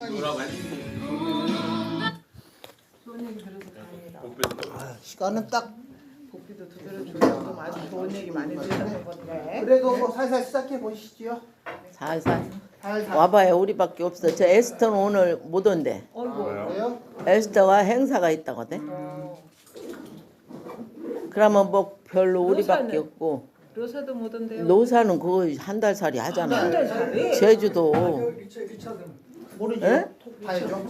뭐라고 했지? 좋은 얘기 들어서 다행이다. 시간은 딱 복비도 두드려주고 아주 좋은 얘기 많이 들었는 건데. 그래도 뭐 살살 시작해 보시지요. 살살 살살. 와봐야 우리밖에 없어. 저 에스터는 오늘 못 온대. 어이구. 그래요? 에스터가 행사가 있다거든. 그러면 뭐 별로 우리밖에 로사는? 없고. 로사도 못 온대요. 노사는 그거 한 달 살이 하잖아. 한 달 살이? 제주도. 모르죠. 에? 봐야죠.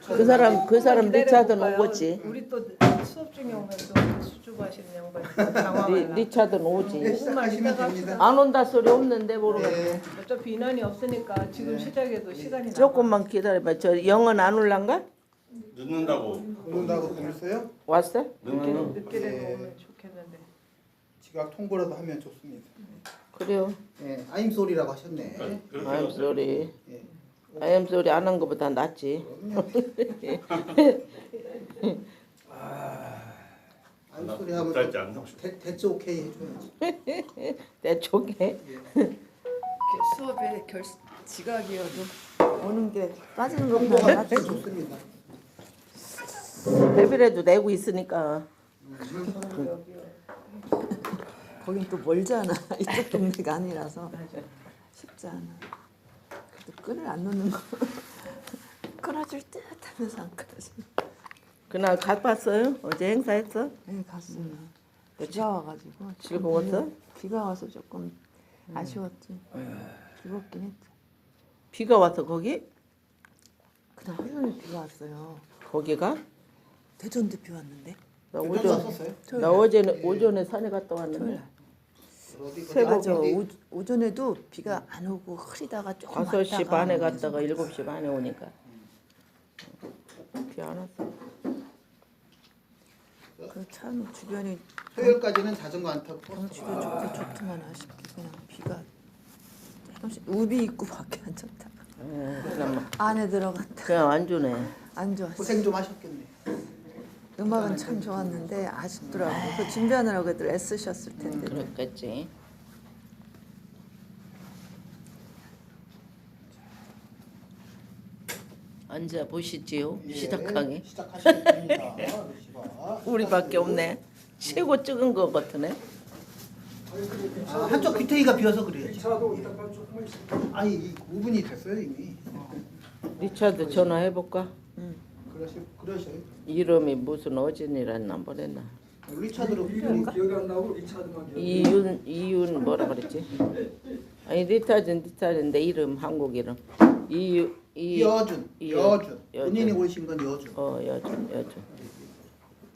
그 사람 기다려볼까요? 리차드는 오겠지. 우리 또 수업 중에 오면 또 수줍어하시는 양반. 리차드는 오지. 네, 시작하시면 됩니다. 안 온다 소리 없는데 모르겠어. 네. 어차피 인원이 없으니까 지금 시작해도 시간이 남아. 조금만 기다려봐. 저 영은 안 올란가? 늦는다고. 모른다고 그랬어요? 왔어? 늦게 되면 오면 좋겠는데. 지각 통보라도 하면 좋습니다. 그래요. 예, 아임 소리라고 하셨네. 아임 소리. 예. 아임 소리 안 한 것보다 낫지. 아임 소리 하면 짧지 않나? 대체 오케이 해줘야지. 내 쪽에. 수업에 지각이어도 오는 게 빠지는 것보다 통보가 낫지. 좋습니다. 회비라도 내고 있으니까. 거긴 또 멀잖아. 이쪽 동네가 아니라서 쉽지 않아. 그래도 끈을 안 놓는 거. 끊어줄 듯 하면서 안 끊어지. 그날 가봤어요? 어제 행사했어? 네, 갔어요. 비가 와가지고. 즐거웠어? 비가 와서 조금 아쉬웠지. 즐겁긴 했지. 비가 와서 거기? 그날 하루 종일 비가 왔어요. 거기가? 대전도 비 왔는데. 나 괜찮았었어요? 나 어제는 오전에 산에 갔다 왔는데. 맞아. 오전에도 비가 안 오고 흐리다가 조금 5시 왔다가 반에 계속 갔다가 7시 반에 오니까. 비 안 왔어. 그참 주변이 토요일까지는 자전거 안 타고 경치도 좋고 좋더만 아쉽게 그냥 비가 조금씩 우비 입고 밖에 앉았다가 그냥, 안에 들어갔다 그냥 안 주네. 안 좋았어. 고생 좀 하셨겠네. 음악은 참 좋았는데 아쉽더라고. 그 준비하느라고 애들 애쓰셨을 텐데. 그렇겠지. 앉아 보시지요. 예, 시작하기. 시작하시면 됩니다. 루시가. 우리밖에 없네. 최고 적은 거 같으네. 아, 한쪽 귀태기가 비어서 그래야지. 아니 5분이 됐어요 이미. 리차드 전화해 볼까? 그러셔요. 이름이 무슨 어진이란 안 보냈나? 리차드로 기억이 안 나고 리차드만 기억이 이윤 뭐라 그랬지? 아니 리차드인데 이름 한국 이름 여준. 여준. 본인이 올리신 건 여준. 여준.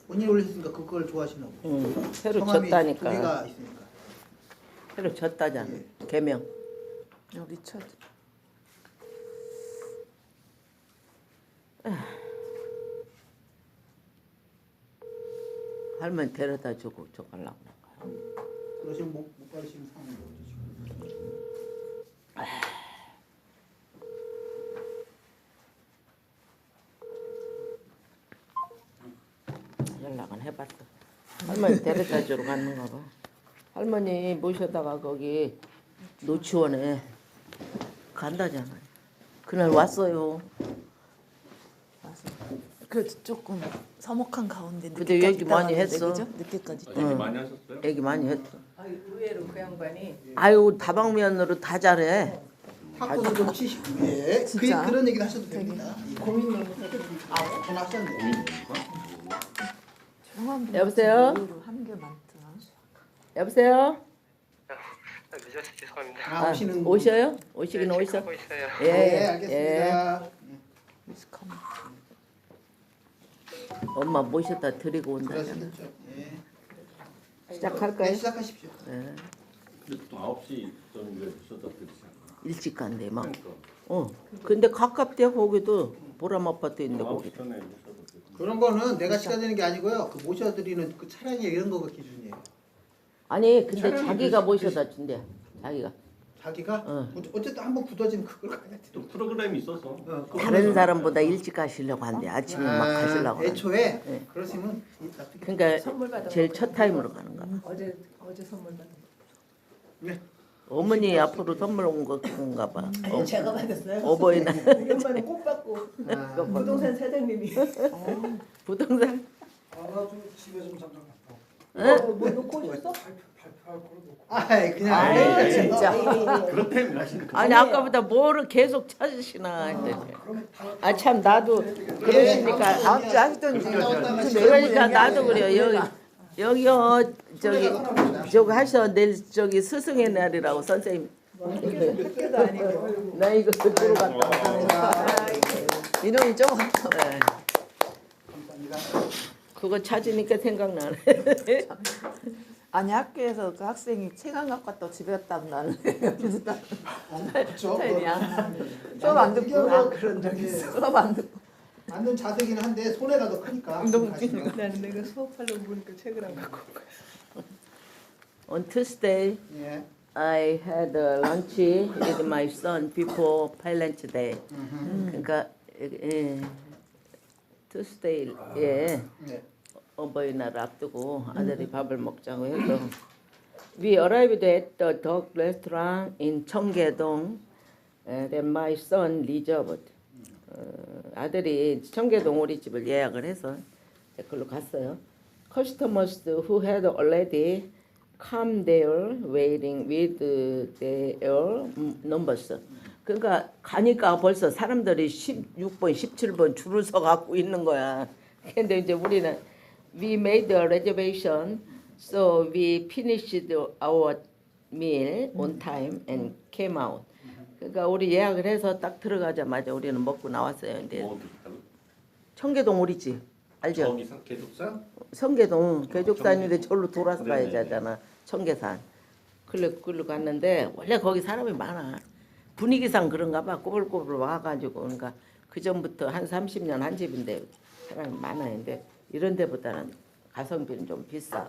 본인이 올리셨으니까 그걸 좋아하시나 보죠. 새로 성함이 두 졌다니까. 개가 있으니까. 새로 졌다잖아. 개명. 리차드. 할머니 데려다 주고 가려고 그럴까요? 그러시면 못 받으시면 상황이 어떠시고. 연락은 해봤어. 할머니 데려다 주러 갔는가 봐. 할머니 모셔다가 거기 노치원에 간다잖아요. 그날 왔어요. 와서 그래도 조금 서먹한 가운데 근데 늦게까지 얘기 많이 있다가 했어. 그죠? 늦게까지 얘기 많이 하셨어요? 얘기 많이 했어. 의외로 그 양반이 아유 다방면으로 다 잘해. 탁구도 좀 치시고. 예. 진짜? 그런 얘기도 하셔도 됩니다. 고민 너무 아, 전화하셨네. 조용한 분 여보세요? 의외로 하는 게 많더라. 여보세요? 늦어서 죄송합니다. 아, 오시는 분. 오셔요? 오시긴 오셔. 하고 있어요. 네, 알겠습니다. 미숙하면. 엄마 모셔다 드리고 온다잖아. 그러시겠죠. 예. 시작할까요? 네, 시작하십시오. 네. 보통 9시 정도에 부서다 드리잖아. 일찍 간대 막. 그러니까 근데 가깝대 거기도 보람 아파트 있는데 9시 거기. 전에 부서다 드리고. 그런 거는 내가 시간 되는 게 아니고요. 그 모셔드리는 그 차량이 이런 거가 기준이에요. 아니 근데 차라리 자기가 그- 모셔다 준대. 자기가. 자기가 어. 어쨌든 한번 굳어지면 그걸 가야 돼. 또 프로그램이 있어서 다른 사람보다 일찍 가시려고 한대. 아침에 막 가시려고. 하는데. 애초에 네. 그러시면 납득이 선물 그러니까 받은 제일 거 첫 타임으로 가는 거야. 어제 선물 받은 거. 네. 어머니 앞으로 선물 온 건가 봐. 제가 받았어요. 어버이날. 우리 엄마는 꼭 받고 아, 부동산 사장님이 부동산. 알아서 집에 좀 잠깐 갔다 와. 뭐 놓고 오셨어? 발표할 거로 놓고. 아이 그냥 아이, 진짜. 그렇다면 하시는 거. 아니 아까보다 뭐를 계속 찾으시나 했더니. 아 참 나도 그러시니까 다음 주에 하시던지. 그러니까 나도 그래요. 여기요 저기 하셔 내일 저기 스승의 날이라고 선생님. 학교도 아니고. 나 이거 듣고 갔다 왔어. 인원이 적어. 네. 그거 찾으니까 생각나네. 아니 학교에서 그 학생이 책 안 갖고 왔다고 집에 갔다고 나는 비슷한 그렇죠. 스타일이야. 수업 안 듣고. 그런 적 있어. 수업 안 듣고. 맞는 자세긴 한데 손해가 더 크니까. 너무 하시면. 나는 내가 수업하려고 보니까 책을 안 갖고 온 거야. On Tuesday, 예. I had a lunch with my son before Parents Day. 그러니까 Tuesday 예 네. 어버이날 앞두고 아들이 밥을 먹자고 해서 we arrived at the dog restaurant in 청계동 that my son reserved. 아들이 청계동 오리집을 예약을 해서 그걸로 갔어요. Customers who had already come there waiting with their numbers. 그러니까 가니까 벌써 사람들이 16번, 17번 줄을 서 갖고 있는 거야. 근데 이제 우리는 we made a reservation, so we finished our meal on time and came out. 그러니까 우리 예약을 해서 딱 들어가자마자 우리는 먹고 나왔어요. 근데 뭐 어떻게 하는? 청계동 오리집 알죠? 저기산 계속산? 성계동 개족산인데 절로 돌아서 네네네. 가야지 하잖아. 청계산. 그걸로 갔는데 원래 거기 사람이 많아. 분위기상 그런가 봐. 꼬불꼬불 와가지고 그러니까 그 전부터 한 30년 한 집인데 사람이 많아요. 근데 이런 데보다는 가성비는 좀 비싸.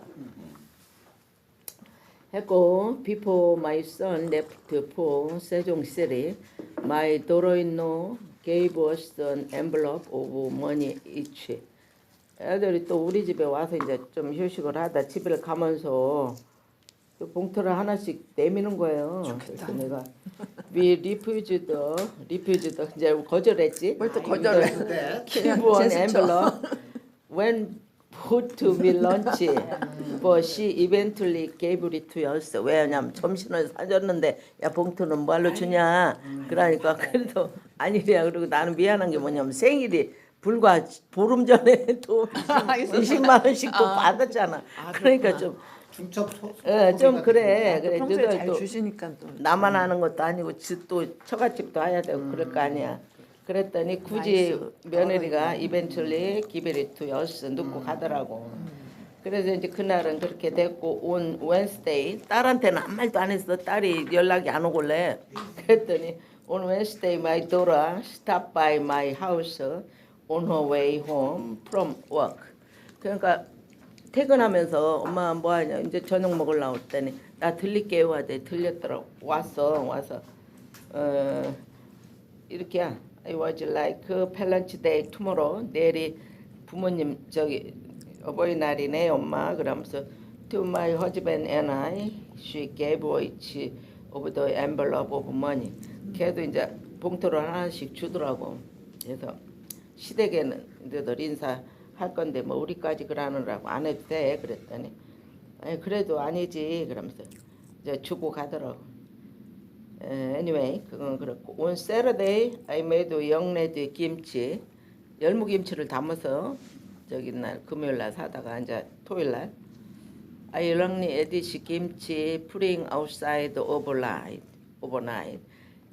했고 before my son left for 세종 City, my daughter-in-law gave us an envelope of money each. 애들이 또 우리 집에 와서 이제 좀 휴식을 하다 집에 가면서 그 봉투를 하나씩 내미는 거예요. 그래서 내가 we refused 이제 거절했지. 뭘 또 거절해. 네. Give an envelope when put to me lunch, but she eventually gave it to us. 왜냐면 점심을 사줬는데 야 봉투는 뭘로 주냐. 그러니까 그래도 아니래야. 그리고 나는 미안한 게 뭐냐면 생일이 불과 보름 전에 또 20만 원씩 또 받았잖아. 그러니까 좀 중첩 좀 그래. 그래 평소에 너희들 잘 또 주시니까 또. 나만 하는 것도 아니고 또 처갓집도 해야 되고 그럴 거 아니야. 그랬더니 굳이 나이스. 며느리가 eventually give it to us 넣고 가더라고. 그래서 이제 그날은 그렇게 됐고 on Wednesday 딸한테는 아무 말도 안 했어. 딸이 연락이 안 오길래. 그랬더니 on Wednesday my daughter stopped by my house on her way home from work. 그러니까 퇴근하면서 엄마 뭐하냐 이제 저녁 먹으려고 했더니 나 들릴게요 하대. 들렸더라고. 와서 이렇게야. I was like Parents Day tomorrow. 내일이 부모님 저기 어버이날이네 엄마. 그러면서 to my husband and I, she gave each of the envelope of money. 걔도 이제 봉투를 하나씩 주더라고. 그래서 시댁에는 너희들 인사할 건데 뭐 우리까지 그러느라고 안 해도 돼. 그랬더니 아니, 그래도 아니지. 그러면서 이제 주고 가더라고. Anyway, 그건 그렇고 on Saturday I made 영래드 김치, 열무김치를 담아서 저기 날 금요일 날 사다가 이제 토요일 날 I only added 김치 putting outside overnight.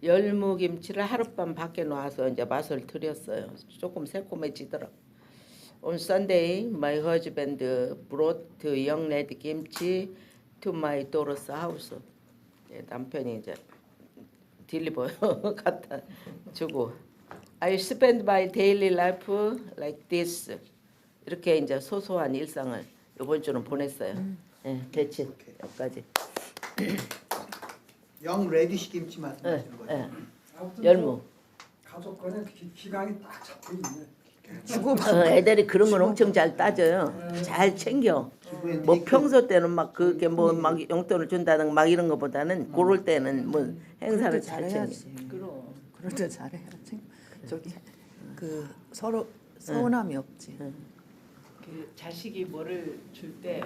열무김치를 하룻밤 밖에 놔서 이제 맛을 들였어요. 조금 새콤해지더라고. On Sunday, my husband brought 영래드 김치 to my daughter's house. 남편이 이제 딜리버 갖다 주고 I spend my daily life like this. 이렇게 이제 소소한 일상을 이번 주는 보냈어요. 예, 대체 여기까지. 영 레디시 김치 말씀하시는 예, 거죠? 예. 아무튼 열무. 가족 간에 기강이 딱 잡혀 있네. 애들이 그런 건 엄청 잘 따져요. 잘 챙겨. 기부엔 뭐 테이크. 평소 때는 막 그게 뭐 막 용돈을 준다든 막 이런 거보다는 그럴 때는 뭐 행사를 그럴 때 잘 챙겨. 잘해야지. 그럼. 그럴 때 잘해야지. 저기 그 서로 서운함이 없지. 그 자식이 뭐를 줄 때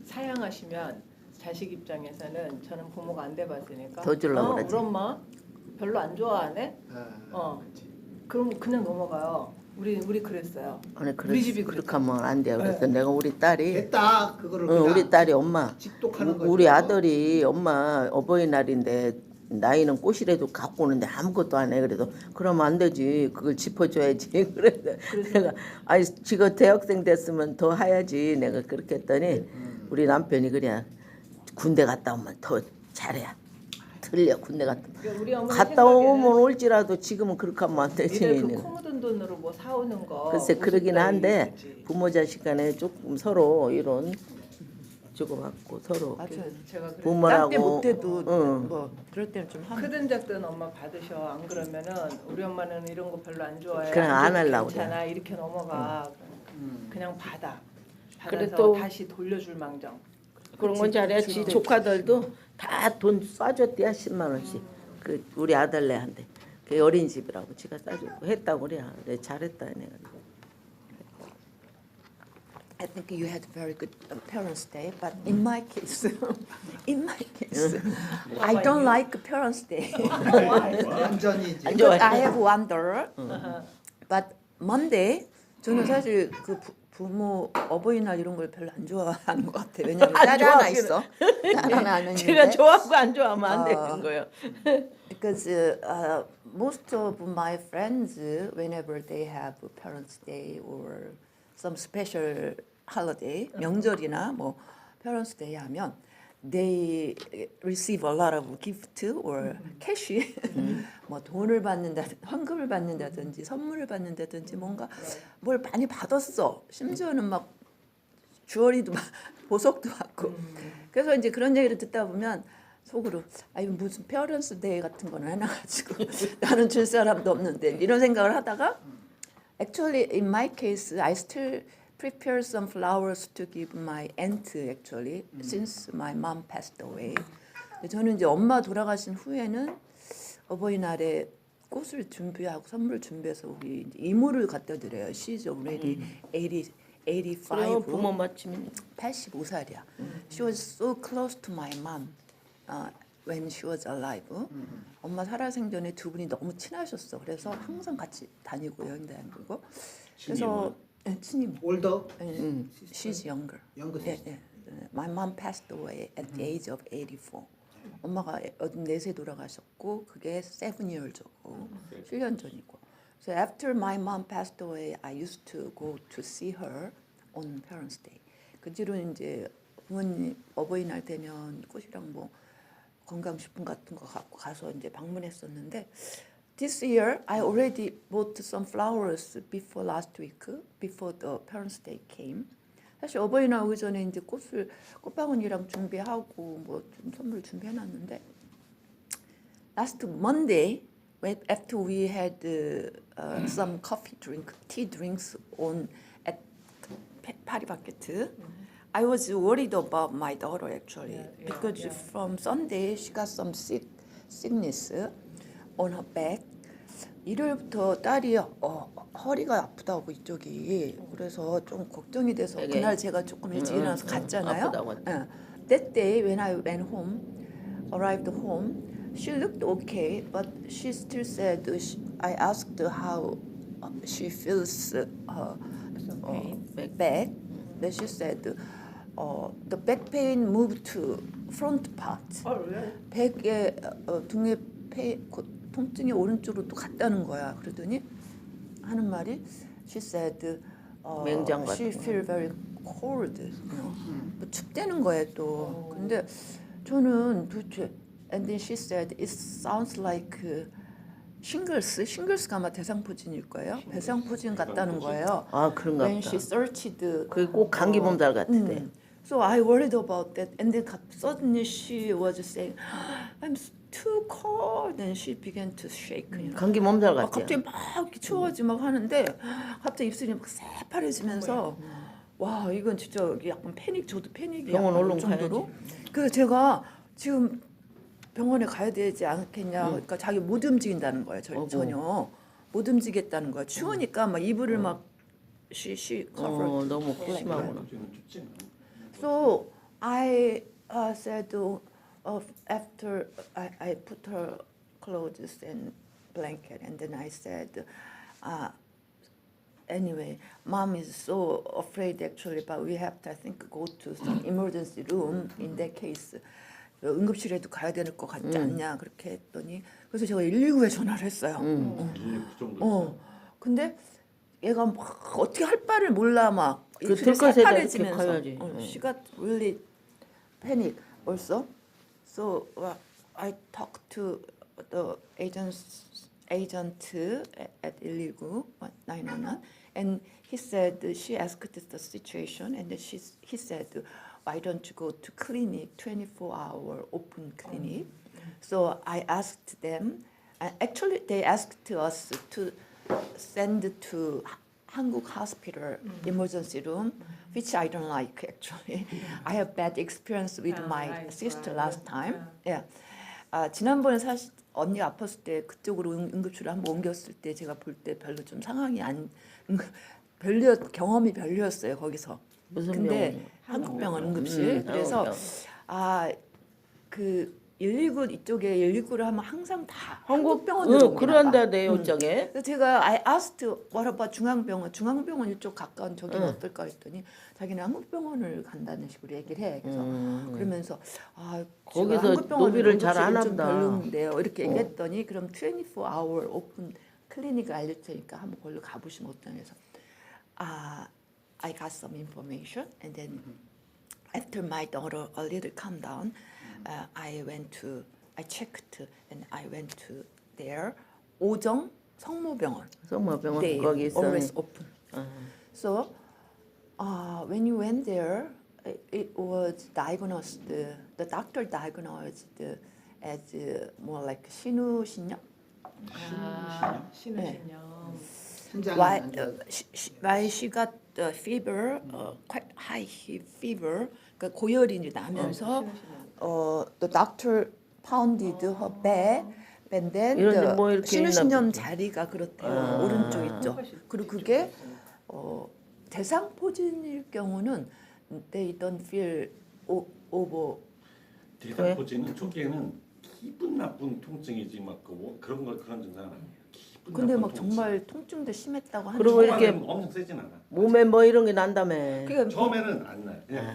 사양하시면 자식 입장에서는 저는 부모가 안 돼봤으니까 더 주려고 그러지. 우리 엄마 별로 안 좋아하네. 그럼 그냥 넘어가요. 우리 그랬어요. 아니 우리 집이 그렇게 하면 안 돼요. 그래서 내가 우리 딸이 됐다 그거를 그냥 우리 딸이 엄마 직독하는 거죠. 우리 아들이 엄마 어버이날인데 나이는 꽃이라도 갖고 오는데 아무것도 안 해. 그래도 그러면 안 되지. 그걸 짚어줘야지. 그래서 내가 아니 지금 대학생 됐으면 더 해야지. 내가 그렇게 했더니 우리 남편이 그냥 군대 갔다 오면 더 잘해. 틀려 군대 갔다 오면. 그러니까 우리 어머니 갔다 오면 올지라도 지금은 그렇게 하면 안 되지. 니들 그 코 묻은 돈으로 뭐 사오는 거. 글쎄 그러긴 한데 그치. 부모 자식 간에 조금 서로 이런 주고받고 서로 맞아요. 제가 그래. 부모라고 딴때 못해도 응. 뭐 그럴 때는 좀 하면. 크든 작든 엄마 받으셔. 안 그러면은 우리 엄마는 이런 거 별로 안 좋아해. 그냥 안 줘도 하려고 괜찮아. 이렇게 넘어가. 그냥 받아. 그래 받아서 또- 다시 돌려줄 망정. 그런 건 잘해야지. 조카들도 다 돈 쏴줬대야 10만 원씩. 그 우리 아들네한테 그 어린이집이라고 지가 싸주고 했다고 그래. 내가 잘했다 내가. I think you had very good Parents' Day, but in my case, I don't like Parents' Day. 완전히 이제 안 좋아해. Because I have one daughter, but Monday 저는 사실 그 부모 어버이날 이런 걸 별로 안 좋아하는 것 같아요. 왜냐면 안 딸이 하나 좋아하기는- 있어. 딸 하나는 제가 있는데. 좋아하고 안 좋아하면 안 되는 거예요. Because most of my friends, whenever they have Parents' Day or some special holiday, 명절이나 뭐 Parents' Day 하면 they receive a lot of gift or cash, 뭐 돈을 받는다든지 현금을 받는다든지 선물을 받는다든지 뭔가 뭘 많이 받았어. 심지어는 막 주얼리도 보석도 받고. 그래서 이제 그런 얘기를 듣다 보면 속으로 아이 무슨 페어런스 데이 같은 거는 해놔가지고 나는 줄 사람도 없는데 이런 생각을 하다가 actually in my case I still prepare some flowers to give my aunt actually since my mom passed away. 저는 이제 엄마 돌아가신 후에는 어버이날에 꽃을 준비하고 선물 준비해서 우리 이제 이모를 갖다 드려요. She's already 85. 그래요 부모 맞춤. 85살이야. She was so close to my mom when she was alive. 엄마 살아생전에 두 분이 너무 친하셨어. 그래서 항상 같이 다니고 여행 다니고. 그래서 친이모. 올더 She's younger. younger 예, 예. My mom passed away at the age of 84. 엄마가 84세 돌아가셨고 그게 7 years ago. 7년 전이고. So after my mom passed away, I used to go to see her on Parents' Day. 그 뒤로 이제 부모님 어버이날 되면 꽃이랑 뭐 건강식품 같은 거 갖고 가서 이제 방문했었는데 this year I already bought some flowers before last week, before the Parents' Day came. 사실 어버이날 오기 전에 이제 꽃바구니랑 준비하고 뭐 좀 선물 준비해놨는데 last Monday, after we had some tea drinks on at 파리바게트, I was worried about my daughter actually because from Sunday she got some sickness on her back. 일요일부터 딸이 허리가 아프다고 이쪽이 그래서 좀 걱정이 돼서 되게, 그날 제가 조금 일찍 일어나서 갔잖아요. 아프다고 했다. That day when I went home, arrived home, she looked okay, but she still said I asked her how she feels back. Then she said the back pain moved to front part. 백에 등에 통증이 오른쪽으로 또 갔다는 거야. 그러더니 하는 말이 she said 맹장 같은 she 거. feel very cold. 뭐 춥다는 거예요 또. 근데 저는 도대체 and then she said it sounds like 싱글스가 아마 대상포진일 거예요. 대상포진 같다는 거예요. 아 그런가 When 보다. she searched 그게 꼭 감기 몸살 같은데. So I worried about that, and then suddenly she was saying, "I'm too cold," and she began to shake. You know. 감기 몸살 막 같지. 갑자기 막 이렇게 추워지고 막 하는데 갑자기 입술이 막 새파래지면서 와 이건 진짜 약간 패닉 저도 패닉이 병원 약간 올 얼른 정도로. 그래서 제가 지금 병원에 가야 되지 않겠냐. 그러니까 자기 못 움직인다는 거예요. 전혀 못 움직이겠다는 거예요. 추우니까 막 이불을 막 she covered. 너무 심하구나. 지금 춥지 않아. So I said after I put her clothes and blanket, and then I said, anyway, mom is so afraid actually, but we have to I think go to some emergency room in that case. 응급실에도 가야 될 것 같지 않냐 그렇게 했더니 그래서 제가 119에 전화를 했어요. 119 정도. 근데 얘가 막 어떻게 할 바를 몰라 막 그 입술이 들것에다 이렇게 새파래지면서 가야지. she got really panic also. So I talked to the agent at 119 911, and he said she asked the situation, and he said, why don't you go to clinic, 24-hour open clinic? So I asked them. Actually, they asked us to send to Hanguk Hospital emergency room, which I don't like actually. I have bad experience with my sister last time. Yeah. 지난번에 사실 언니 아팠을 때 그쪽으로 응급실을 한번 옮겼을 때 제가 볼 때 별로 좀 상황이 경험이 별로였어요 거기서. 무슨 근데 병원이요? 한국병원 응급실. 그래서 그 119 이쪽에 119를 하면 항상 다 한국병원으로 그런다네요 이쪽에. 그래서 제가 I asked what about 중앙병원 이쪽 가까운 저기는 어떨까 했더니 자기는 한국병원을 간다는 식으로 얘기를 해. 그래서 그러면서 거기서 한국병원 노비를 잘 하나 좀 보다. 별로인데요. 이렇게 얘기했더니 그럼 24-hour 오픈 클리닉을 알릴 테니까 한번 거기로 가보시면 어떠냐 해서 I got some information, and then after my daughter a little calmed down, I checked and I went to there. 오정 성모병원. 성모병원 They 거기 있어. always open. So when you went there, it was diagnosed. The doctor diagnosed as more like 신우신염. 신우신염. Why she got the fever, quite high fever, 그러니까 고열이 나면서 the doctor pounded her back, and then 이런데 뭐 이렇게 신우신염 있나 자리가 그렇대요. 오른쪽 있죠. 그리고 그게 대상포진일 경우는 they don't feel over. 대상포진은 초기에는 기분 나쁜 통증이지 막 그런 증상은 아니에요. 근데 막 정말 통증도 심했다고 하는데. 그리고 이렇게 엄청 세진 않아. 몸에 뭐 이런 게 난다며. 그러니까 처음에는 안 나요. 그냥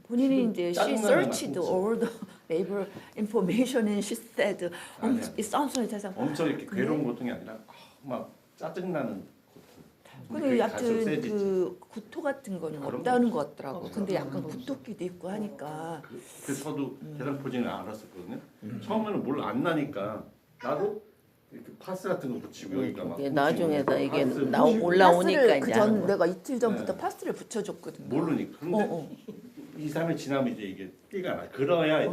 본인이 이제 she 짜증나는 searched 맛 all the neighbor information and she said, 아니야. it sounds like 대상. 엄청 이렇게 괴로운 고통이 아니라 막 짜증나는 고통. 근데 갈수록 약간 세지지. 그 구토 같은 거는 그런 없다는 거 것 같더라고. 근데 약간 구토기도 있고 하니까. 그래서 저도 대상포진을 알았었거든요. 처음에는 뭘 안 나니까 나도 이렇게 파스 같은 거 붙이고 여기가 막 이게 나중에다 이게 파스 올라오니까 파스를 이제 하는 거야. 내가 이틀 전부터 네. 파스를 붙여줬거든요. 모르니까. 근데 2, 3일 지나면 이제 이게 띠가 나. 그래야 이게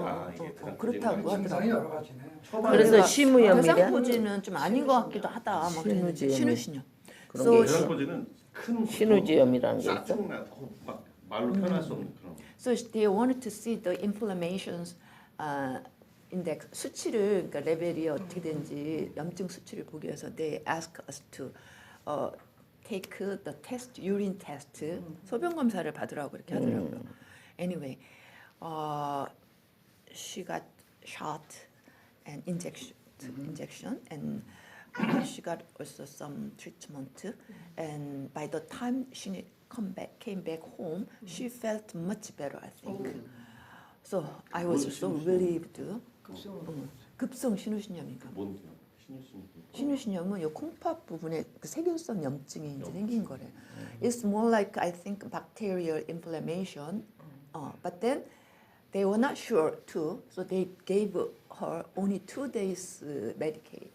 대상포진이 그렇다고 나지. 증상이 여러 가지네. 그래서 심우염이래. 대상포진은 좀 아닌 것 같기도 하다. 막 그랬는데 신우신염. 그런 So 게 있어. 대상포진은 큰 신우지염이라는 게 있어. 짜증나고 막 말로 표현할 수 없는 그런. So they wanted to see the inflammations index 수치를 그러니까 레벨이 어떻게 되는지 염증 수치를 보기 위해서 they asked us to take the test, urine test, 소변 검사를 받으라고 이렇게 하더라고요. Anyway, she got shot and injection and she got also some treatment. And by the time she came back home, she felt much better, I think. So I was so relieved. 급성 신우신염인가? 뭔데요? 신우신염. 신우신염은 요 콩팥 부분에 그 세균성 염증이 이제 생긴 거래. It's more like I think bacterial inflammation. But then they were not sure too, so they gave her only 2 days Medicare.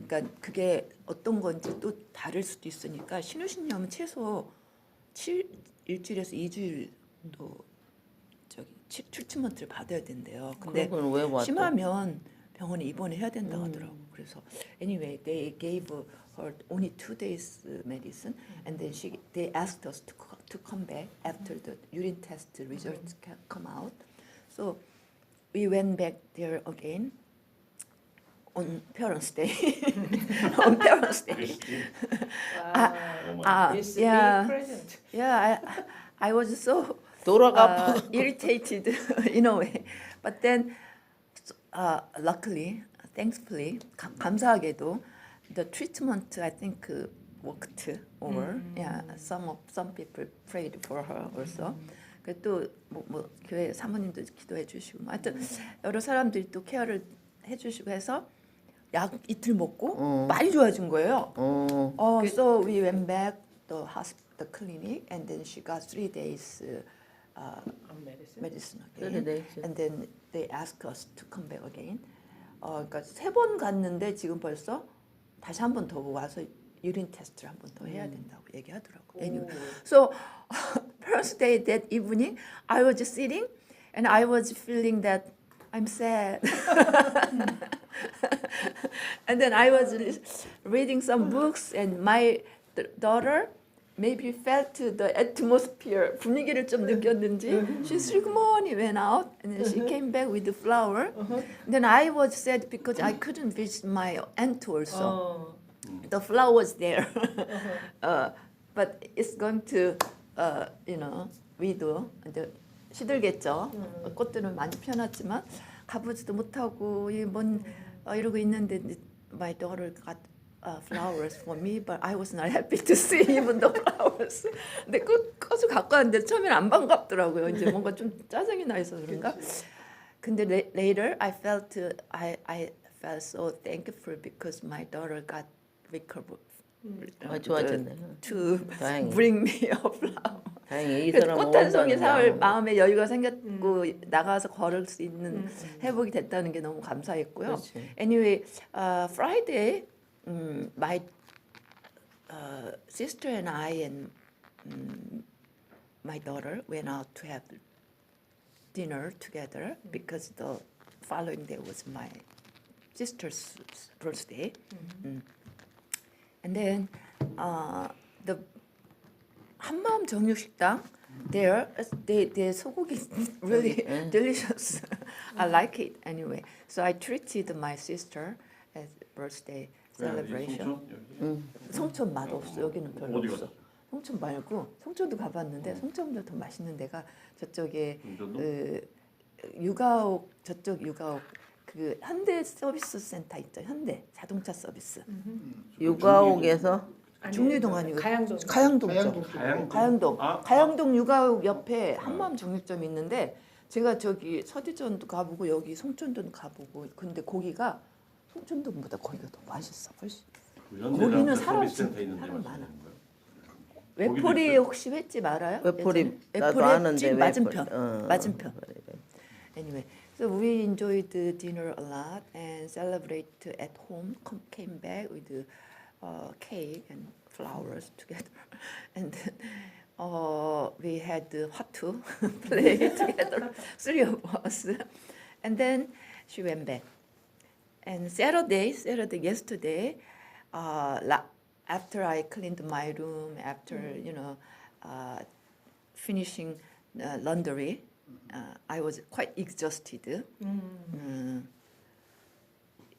그러니까 그게 어떤 건지 또 다를 수도 있으니까 신우신염은 최소 일주일에서 2주일 또 저기 트리트먼트를 받아야 된대요. 근데 그건 왜 왔어? 심하면 병원에 입원해야 된다고 하더라고. 그래서 anyway, they gave her only 2 days medicine, and then they asked us to come back after the urine test results come out. So we went back there again on Parents' Day. On Parents' Day. It's a yeah, big present. yeah. I was so 돌아가. irritated in a way, but then luckily, thankfully, 감사하게도 the treatment I think worked over. Yeah, some people prayed for her also. 그또 뭐 교회 사모님도 기도해 주시고, 하여튼 여러 사람들이 또 케어를 해주시고 해서 약 이틀 먹고 많이 좋아진 거예요. So we went back the clinic, and then she got 3 days medicine again, 3 days. and then they asked us to come back again. 그러니까 3번 갔는데 지금 벌써 다시 한 번 더 와서 유린 테스트를 한 번 더 해야 된다고 얘기하더라고. Anyway, so first day that evening, I was sitting and I was feeling that I'm sad. And then I was reading some books, and my daughter maybe felt the atmosphere, 분위기를 좀 느꼈는지 she 슬그머니 went out, and then she came back with the flower. Then I was sad because I couldn't visit my aunt also. The flower was there. But it's going to, 위도 이제 시들겠죠. 꽃들은 많이 피어났지만 가보지도 못하고 이러고 있는데 my daughter got flowers for me, but I was not happy to see even the flowers. 근데 꽃을 갖고 왔는데 처음에는 안 반갑더라고요. 이제 뭔가 좀 짜증이 나 있어서 그런가. 근데 later I felt so thankful because my daughter got recovered. 좋아졌네. To 다행히. bring me a flower. 다행히 이 그래서 사람은 꽃 한 송이 온다는 사올 거야. 마음에 여유가 생겼고 나가서 걸을 수 있는 회복이 됐다는 게 너무 감사했고요. 그렇지. Anyway, Friday, my sister and I and my daughter went out to have dinner together because the following day was my sister's birthday. And then the 한마음 정육식당 there, their 소고기 is really delicious. I like it anyway. So I treated my sister as birthday celebration. 송천 맛없어. 여기는 별로 어디 없어. 갔어? 송천 말고 송천도 가봤는데 송천보다 더 맛있는 데가 저쪽에 운전도? 유가옥 저쪽 유가옥 그 현대 서비스 센터 있죠. 현대 자동차 서비스. 육아옥에서 중리동 아니고 가양동. 가양동 가양동 쪽. 가양. 가양동. 아, 가양동 육아옥 옆에 한마음 정육점이 있는데 제가 저기 서대전도 가보고 여기 송천도 가보고 근데 고기가 송천동보다 거기가 더 맛있어 훨씬. 거기는 사람 사람 많아. 외포리 혹시 횟집 알아요? 외포리 나도 외포리 아는데 횟집 외포리. 맞은편. 맞은편. Anyway, so we enjoyed the dinner a lot and celebrate at home. Came back with cake and flowers together, and then we had the hatu play together, 3 of us, and then she went back. And Saturday, yesterday, after I cleaned my room, after finishing laundry, I was quite exhausted.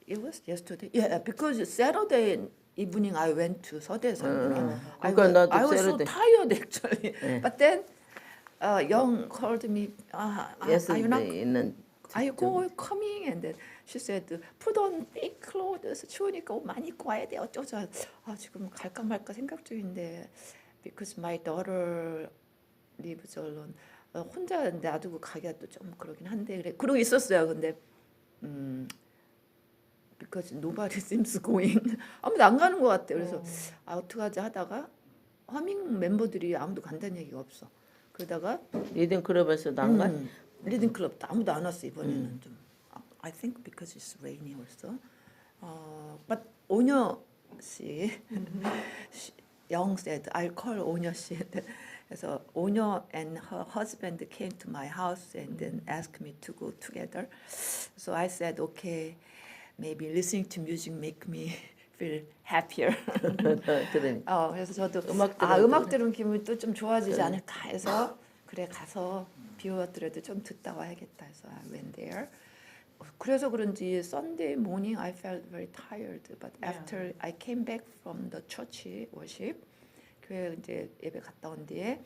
It was yesterday. Yeah, because Saturday evening I went to 서대산. I 그러니까 나도 was so Saturday. tired actually. But then Young called me. Are you not? yesterday 있는 Are you coming? And then she said, put on thick clothes. 추우니까 옷 많이 입고 와야 돼. 어쩌자. 지금 갈까 말까 생각 중인데 because my daughter lives alone. 혼자 놔두고 가기가 또 좀 그러긴 한데 그래. 그러고 있었어요. 근데 because nobody seems going. 아무도 안 가는 것 같아. 그래서 어떡하지 하다가 허밍 멤버들이 아무도 간다는 얘기가 없어. 그러다가 리딩 클럽에서 난가? 리딩 클럽도 아무도 안 왔어 이번에는 좀. I think because it's raining also. But 오녀 씨, Young said, I'll call 오녀 씨. 그래서 Onya and her husband came to my house and then asked me to go together. So I said, okay, maybe listening to music make me feel happier. 그러니까 그래서 저도 음악 음악 들은 기분이 또 좀 좋아지지 않을까 해서 그래 가서 비오더라도 좀 듣다 와야겠다 해서 I went there. 그래서 그런지 Sunday morning I felt very tired, but after I came back from the church worship, 교회 이제 예배 갔다 온 뒤에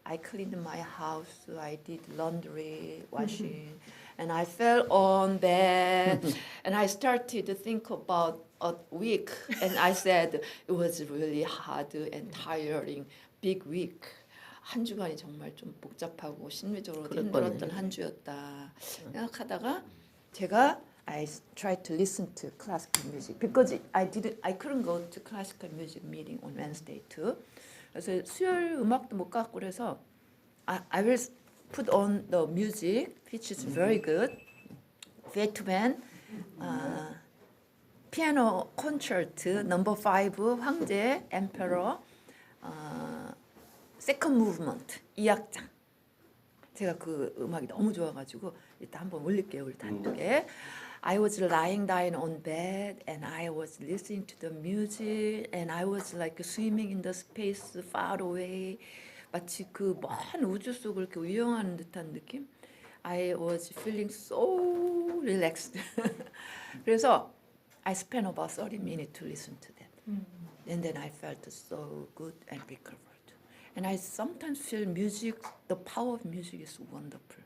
I cleaned my house, I did laundry, washing, and I fell on bed, and I started to think about a week, and I said it was really hard and tiring, big week. 한 주간이 정말 좀 복잡하고 심리적으로도 힘들었던 한 주였다 생각하다가 제가 I tried to listen to classical music because I couldn't go to classical music meeting on Wednesday too. 그래서 수요일 음악도 못 갔고 그래서 I will put on the music which is very good. Beethoven piano concert number 5 황제 Emperor second movement 2악장. 제가 그 음악이 너무 좋아가지고 일단 한번 올릴게요 우리 단독에. I was lying down on bed and I was listening to the music and I was like swimming in the space far away. 마치 그 먼 우주 속을 이렇게 유영하는 듯한 느낌. I was feeling so relaxed. 그래서 I spent about 30 minutes to listen to that. And then I felt so good and recovered. And I sometimes feel music, the power of music is wonderful.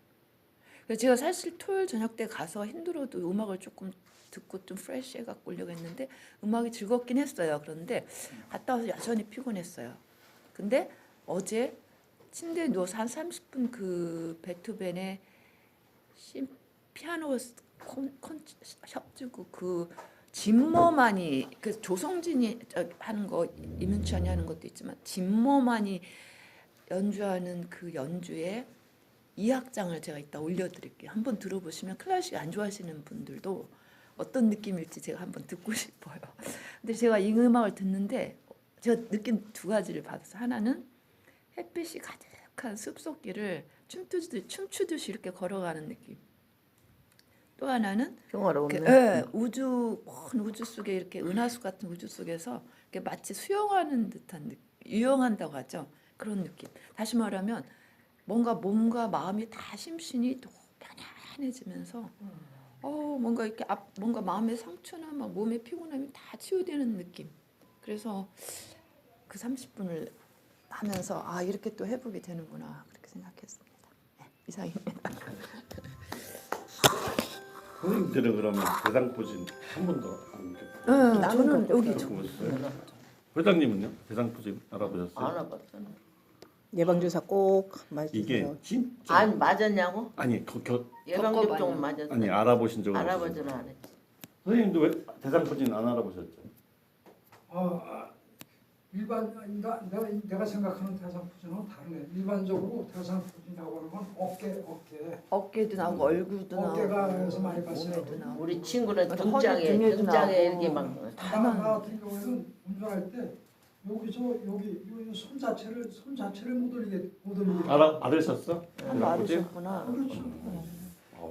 그래서 제가 사실 토요일 저녁 때 가서 힘들어도 음악을 조금 듣고 좀 프레시해 갖고 오려고 했는데 음악이 즐겁긴 했어요. 그런데 갔다 와서 여전히 피곤했어요. 근데 어제 침대에 누워서 한 30분 그 베토벤의 피아노 협주고 그 진머만이 그 조성진이 하는 거 임윤찬이 하는 것도 있지만 진머만이 연주하는 그 연주에 2악장을 제가 이따 올려드릴게요. 한번 들어보시면 클래식 안 좋아하시는 분들도 어떤 느낌일지 제가 한번 듣고 싶어요. 근데 제가 이 음악을 듣는데 제가 느낀 두 가지를 받았어요. 하나는 햇빛이 가득한 숲속길을 춤추듯이 이렇게 걸어가는 느낌. 또 하나는 평화로운데. 우주 먼 우주 속에 이렇게 은하수 같은 우주 속에서 이렇게 마치 수영하는 듯한 느낌, 유영한다고 하죠. 그런 느낌. 다시 말하면 뭔가 몸과 마음이 다 심신이 또 편안해지면서 뭔가 이렇게 뭔가 마음의 상처나 막 몸의 피곤함이 다 치유되는 느낌. 그래서 그 30분을 하면서 이렇게 또 회복이 되는구나 그렇게 생각했습니다. 네, 이상입니다. 선생님들은 그러면 대상포진 한 번도 안 저는 여기 보셨어요? 회장님은요? 대상포진 알아보셨어요? 안 와봤잖아. 예방주사 꼭 맞으세요. 이게 진짜 안 맞았냐고? 아니 예방접종 맞았어. 아니 알아보신 적은 알아보지는 않았지. 선생님도 왜 대상포진 안 알아보셨죠? 내가 생각하는 대상포진은 다르네. 일반적으로 대상포진이라고 하는 건 어깨도 나오고 얼굴도 나오고 어깨가에서 많이 봤어요. 몸에도 나오고 우리 친구는 맞아, 등장에 등에도 나오고. 이렇게 막 나 같은 경우에는 운전할 때 여기서 여기 손 자체를 못 올리게. 알으셨어? 한번 알으셨구나. 그렇죠.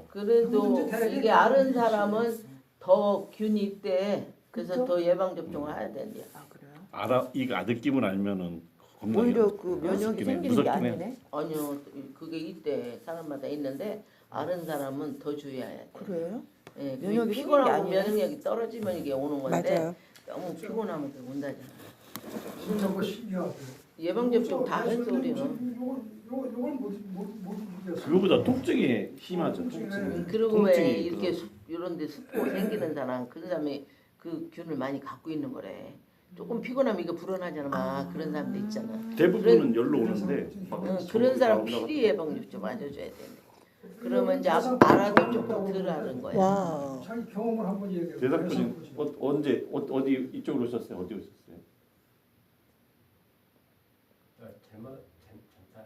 그래도 누구든지 이게 앓은 사람은 더 균이 있대. 그래서 그쵸? 더 예방 접종을 해야 된대. 그래요? 이거 느낌을 알면은 겁나게 오히려 그 면역이 무섭긴 해. 생기는 게 무섭긴 해. 아니네. 아니요, 그게 있대. 사람마다 있는데 앓은 사람은 더 주의해야 돼. 그래요? 예, 면역이 피곤하고 생긴 게 아니네. 면역력이 떨어지면 이게 오는 건데 맞아요. 너무 피곤하면 그게 온다잖아. 진짜 뭐 신기하대. 예방 접종 다 해서 우리는. 요걸 못 이겼어. 그거보다 통증이 심하죠. 통증이. 그리고 왜 통증이 이렇게 이런 데 습고 생기는 사람 그 사람이 그 균을 많이 갖고 있는 거래. 조금 피곤하면 이거 불어나잖아. 막 그런 사람도 있잖아. 대부분은 열로 오는데 그런 사람 필히 예방 접종 맞아줘야 돼. 그러면 이제 알아도 조금 덜 앓은 거야. 와. 자기 경험을 한번 얘기해. 대상포진 언제 어디 이쪽으로 오셨어요? 어디 오셨어요? 젊은 20살에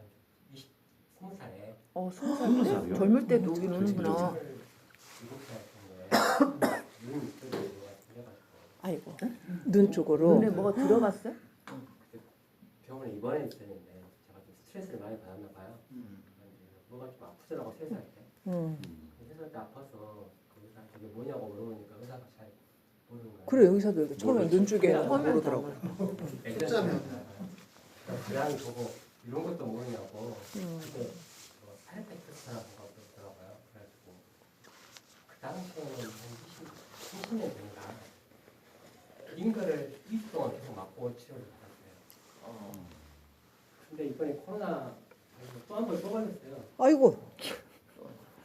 20살 때? 살이요? 젊을 때도 오긴 오는구나. 7살 같은 거에 아이고. 눈 쪽으로. 눈에 뭐가 들어갔어요? 병원에 입원해 있었는데 제가 좀 스트레스를 많이 받았나 봐요. 뭐가 좀 아프더라고 세살 때. 세살 때 아파서 그 의사 저게 뭐냐고 물어보니까 의사가 잘 모르는 거예요. 그래 여기서도 이렇게 처음에 모르죠. 눈주게 처음엔 모르더라고. 숫자면. 그냥 보고 이런 것도 모르냐고. 그때 뭐 파이텍스라고 그러더라고요. 그래가지고 그 당시에는 한 20년 전인가 인거를 2주 동안 계속 맞고 치료를 받았어요. 근데 이번에 코로나 또 한 번 또 걸렸어요. 아이고.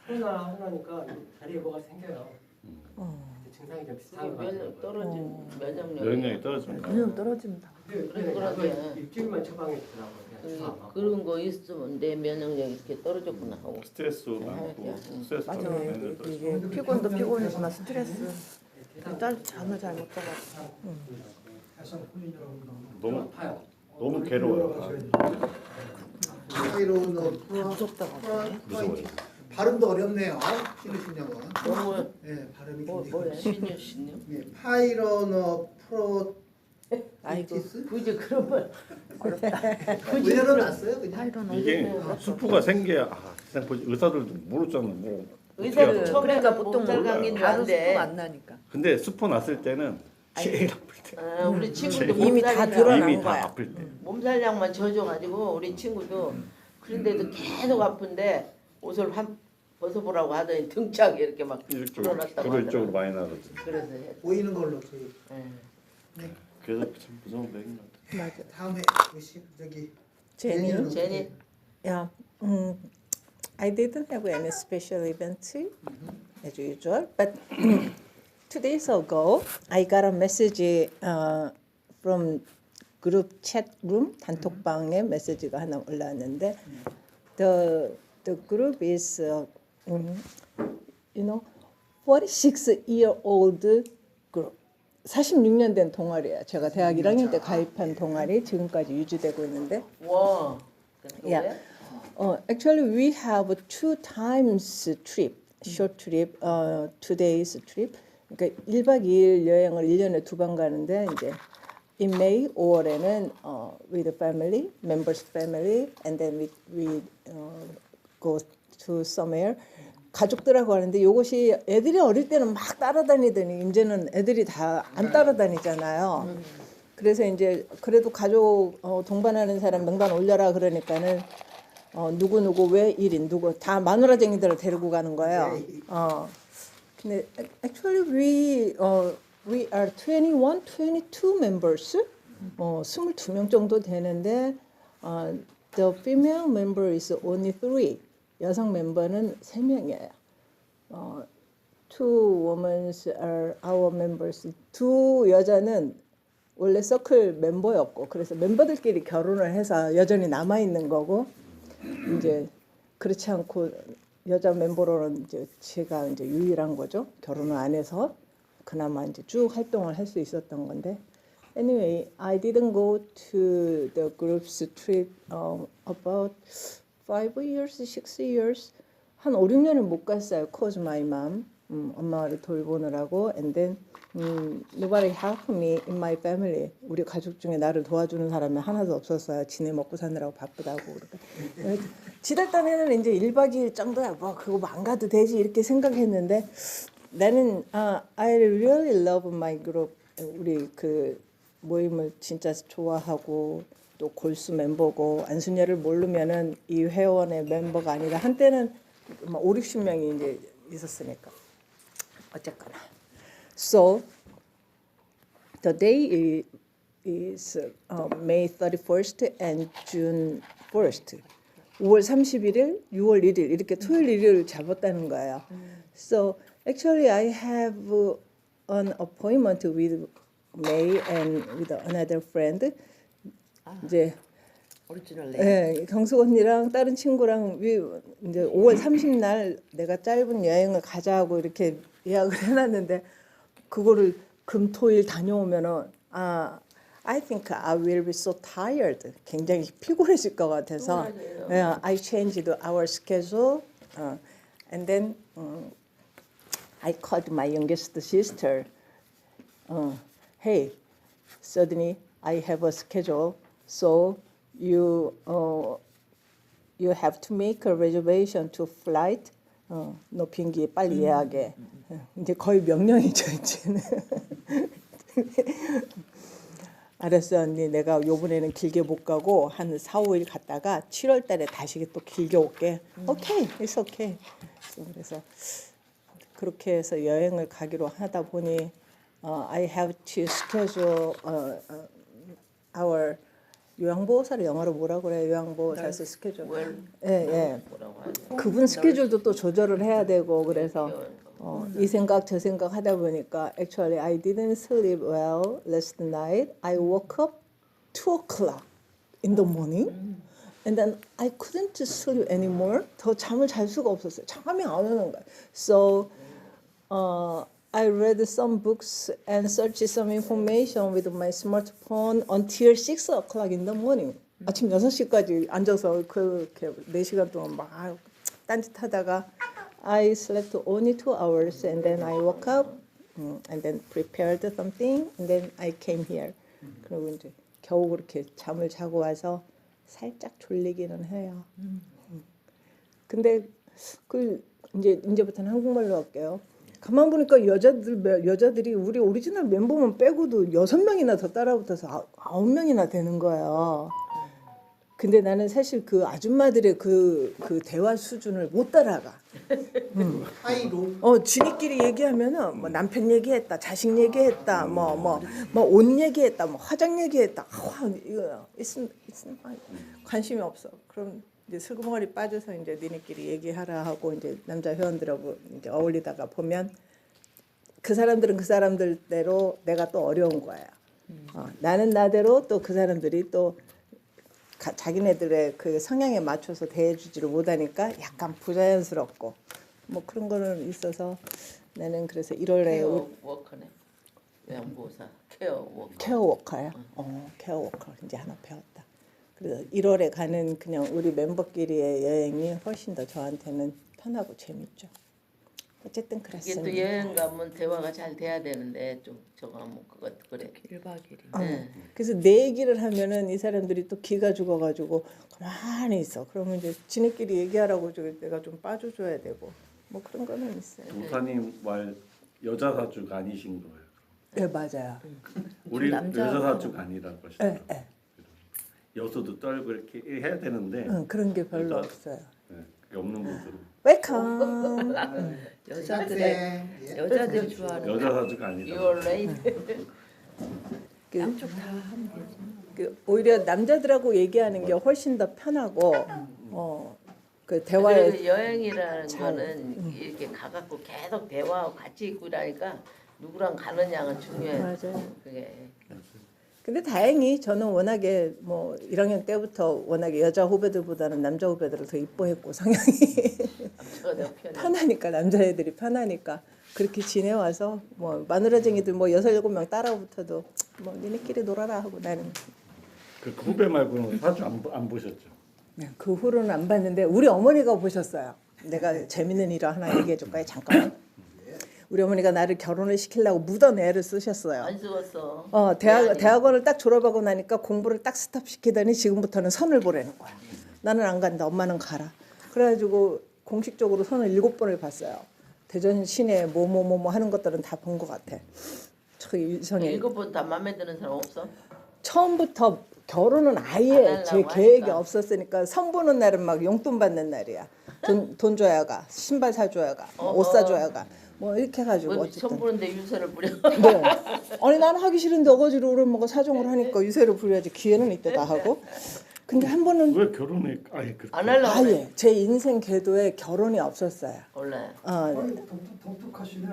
코로나 하려니까 다리에 뭐가 생겨요. 어. 증상이 좀 그게 비슷한 거 면역 같아요. 떨어진 면역력이. 면역력이 떨어집니다. 그냥 떨어진다. 근데 그러게. 약을 일주일만 처방했더라고요. 그냥 주사 안 맞고. 그런 거 있으면 내 면역력이 이렇게 떨어졌구나 하고. 스트레스 많고 스트레스 맞아. 때문에 떨어지고. 이게 피곤도 피곤이지만 스트레스. 잠을 잘 못 자가지고. 해상 혼인이라고 합니다. 너무 아파요. 너무 괴로워요. 파이로너 무섭다고. 무서워요. 발음도 어렵네요. 신우신영은. 너무 예, 발음이 뭐야? 굉장히. 신유 신유. 예, 파이로너 아이고. 프로티스. 굳이 그런 걸 의외로 났어요 그냥. 파이로너. 이게 수프가 생겨야 세상 보지 의사들도 모르잖아. 뭐 의사는 어떻게 처음에 그러니까 보통 몸살 감기인 줄 바로 안데. 수가 안 나니까. 근데 수프 났을 때는 제일 아플 때. 우리 친구도 이미 다 몸살이랑 드러난 이미 거야. 다 아플 때. 몸살약만 져줘가지고 우리 친구도 그런데도 계속 아픈데 옷을 한 벗어보라고 하더니 등짝이 이렇게 막 불어났다고 그럴 쪽으로 하더라고. 많이 나거든. 그래서 했- 보이는 걸로 저희. 예. 그래서 참 무서운 병인 것 같아. 맞아. 다음에 보시 저기 제니. 제니는 제니. Yeah. I didn't have any special event as usual, but 2 days ago I got a message from group chat room 단톡방에 메시지가 하나 올라왔는데 the group is you know 46-year-old group. 46년 된 동아리야. 제가 대학 1학년 때 가입한 동아리 지금까지 유지되고 있는데. 와. Yeah. Actually, we have 2 times trip, short trip, 2 days trip. 그러니까 1박 2일 여행을 1년에 2번 가는데 이제 in May 5월에는 with the family, members family, and then we go to somewhere. 가족들하고 하는데 이것이 애들이 어릴 때는 막 따라다니더니 이제는 애들이 다 안 따라다니잖아요. 그래서 이제 그래도 가족 동반하는 사람 명단 올려라 그러니까는 누구 왜 1인 누구 다 마누라쟁이들을 데리고 가는 거예요. 근데 actually we are 21, 22 members. 22명 정도 되는데 the female member is only 3. 여성 멤버는 3명이에요. Two women are our members. 2 여자는 원래 서클 멤버였고 그래서 멤버들끼리 결혼을 해서 여전히 남아 있는 거고 이제 그렇지 않고 여자 멤버로는 이제 제가 이제 유일한 거죠. 결혼을 안 해서 그나마 이제 쭉 활동을 할 수 있었던 건데. Anyway, I didn't go to the group's trip about 5 years, 6 years. 한 5, 6년을 못 갔어요. Cause my mom. 엄마를 돌보느라고. And then nobody helped me in my family. 우리 가족 중에 나를 도와주는 사람이 하나도 없었어요. 지네 먹고 사느라고 바쁘다고. 그러니까. 지랄단에는 이제 1박 2일 정도야. 뭐 그거 안 가도 되지 이렇게 생각했는데 나는 I really love my group. 우리 그 모임을 진짜 좋아하고 또 골수 멤버고 안순녀를 모르면은 이 회원의 멤버가 아니라 한때는 막 5, 60명이 이제 있었으니까 어쨌거나. So the day is May 31st and June 1st. 5월 31일, 6월 1일 이렇게 토요일 일요일 잡았다는 거예요. So actually I have an appointment with May and with another friend. 이제 오리지널 예, 경숙 언니랑 다른 친구랑 이제 5월 30날 내가 짧은 여행을 가자고 이렇게 예약을 해놨는데 그거를 금토일 다녀오면은 I think I will be so tired. 굉장히 피곤해질 것 같아서 I changed our schedule and then I called my youngest sister. Hey, suddenly I have a schedule, so you you have to make a reservation to flight. 너 비행기 빨리 예약해. 이제 거의 명령이죠 이제는. 알았어 언니 내가 요번에는 길게 못 가고 한 4, 5일 갔다가 7월 달에 다시 또 길게 올게. 오케이, it's okay. 그래서 그렇게 해서 여행을 가기로 하다 보니 I have to schedule our 요양보호사를 영어로 뭐라 그래요? 요양보호사에서 스케줄. 예, 예. 뭐라고 하지? 그분 스케줄도 또 조절을 해야 되고 그래서 이 생각 저 생각 하다 보니까 actually I didn't sleep well last night. I woke up 2 o'clock in the morning and then I couldn't sleep anymore. 더 잠을 잘 수가 없었어요. 잠이 안 오는 거예요. So I read some books and searched some information with my smartphone until 6 o'clock in the morning. 아침 6시까지 앉아서 그렇게 4시간 동안 막 딴짓하다가 I slept only 2 hours and then I woke up and then prepared something and then I came here. 그리고 이제 겨우 그렇게 잠을 자고 와서 살짝 졸리기는 해요. 근데 그 이제부터는 한국말로 할게요. 가만 보니까 여자들이 우리 오리지널 멤버만 빼고도 6명이나 더 따라붙어서 9명이나 되는 거예요. 근데 나는 사실 그 아줌마들의 그 대화 수준을 못 따라가. 하이로. 지니끼리 얘기하면은 뭐 남편 얘기했다, 자식 얘기했다, 뭐 옷 얘기했다, 뭐 화장 얘기했다. 이거 관심이 없어. 그럼 이제 슬그머리 빠져서 이제 니네끼리 얘기하라 하고 이제 남자 회원들하고 이제 어울리다가 보면 그 사람들은 그 사람들대로 내가 또 어려운 거야. 나는 나대로 또 그 사람들이 또 자기네들의 그 성향에 맞춰서 대해주지를 못하니까 약간 부자연스럽고 뭐 그런 거는 있어서 나는 그래서 1월에 케어 워커네. 요양보호사 케어 워커. 케어 워커야. 케어 워커 이제 하나 배웠다. 그래서 1월에 가는 그냥 우리 멤버끼리의 여행이 훨씬 더 저한테는 편하고 재밌죠. 어쨌든 이게 그랬습니다. 또 여행 가면 대화가 잘 돼야 되는데 좀 저거 뭐 그것 그래. 1박 2일. 그래서 내 얘기를 하면은 이 사람들이 또 기가 죽어가지고 가만히 있어. 그러면 이제 지네끼리 얘기하라고 내가 좀 빠져줘야 되고 뭐 그런 거는 있어요. 우사님 말 여자 사주가 아니신 거예요. 네 맞아요. 우리 남자 여자 사주가 아니라고 하시더라고요. 네. 여수도 떨고 이렇게 해야 되는데 그런 게 별로 여자- 없어요. 네, 그게 없는 분들은 웰컴. 여자들이 좋아하는 여자 사주가 아니다. You're late. 양쪽 다 하면 되지. 오히려 남자들하고 얘기하는 게 훨씬 더 편하고 그 대화에 그리고 여행이라는 거는 이렇게 가갖고 계속 대화하고 같이 있고 이러니까 누구랑 가느냐가 중요해. 맞아요. 그게. 근데 다행히 저는 워낙에 뭐 1학년 때부터 워낙에 여자 후배들보다는 남자 후배들을 더 이뻐했고 성향이 저거 내 편해. 편하니까 남자애들이 편하니까 그렇게 지내와서 뭐 마누라쟁이들 뭐 6, 7명 따라붙어도 뭐 니네끼리 놀아라 하고 나는 그 후배 말고는 사주 안 보셨죠? 그 후로는 안 봤는데 우리 어머니가 보셨어요. 내가 재밌는 일 하나 얘기해 줄까요? 잠깐만. 우리 어머니가 나를 결혼을 시키려고 묻어내 애를 쓰셨어요. 안 쓰웠어. 대학원을 딱 졸업하고 나니까 공부를 딱 스탑시키더니 지금부터는 선을 보라는 거야. 나는 안 간다. 엄마는 가라. 그래가지고 공식적으로 선을 7번을 봤어요. 대전 시내 뭐 하는 것들은 다 본 것 같아. 저 이성에 7번 다 마음에 드는 사람 없어? 처음부터 결혼은 안 아예 하려고 제 계획이 하니까. 없었으니까 선 보는 날은 막 용돈 받는 날이야. 돈 줘야 가, 신발 사줘야 가, 옷 사줘야 가. 뭐 이렇게 해가지고 뭐 어쨌든. 처음 보는데 유서를 부려. 네. 아니 나는 하기 싫은데 어거지로 우리 엄마가 사정을 하니까 유세를 부려야지 기회는 이때다 하고. 근데 한 번은 왜 결혼에 아예 그렇게 안 하려고 그래. 아예 제 인생 궤도에 결혼이 없었어요. 원래. 독특하시네.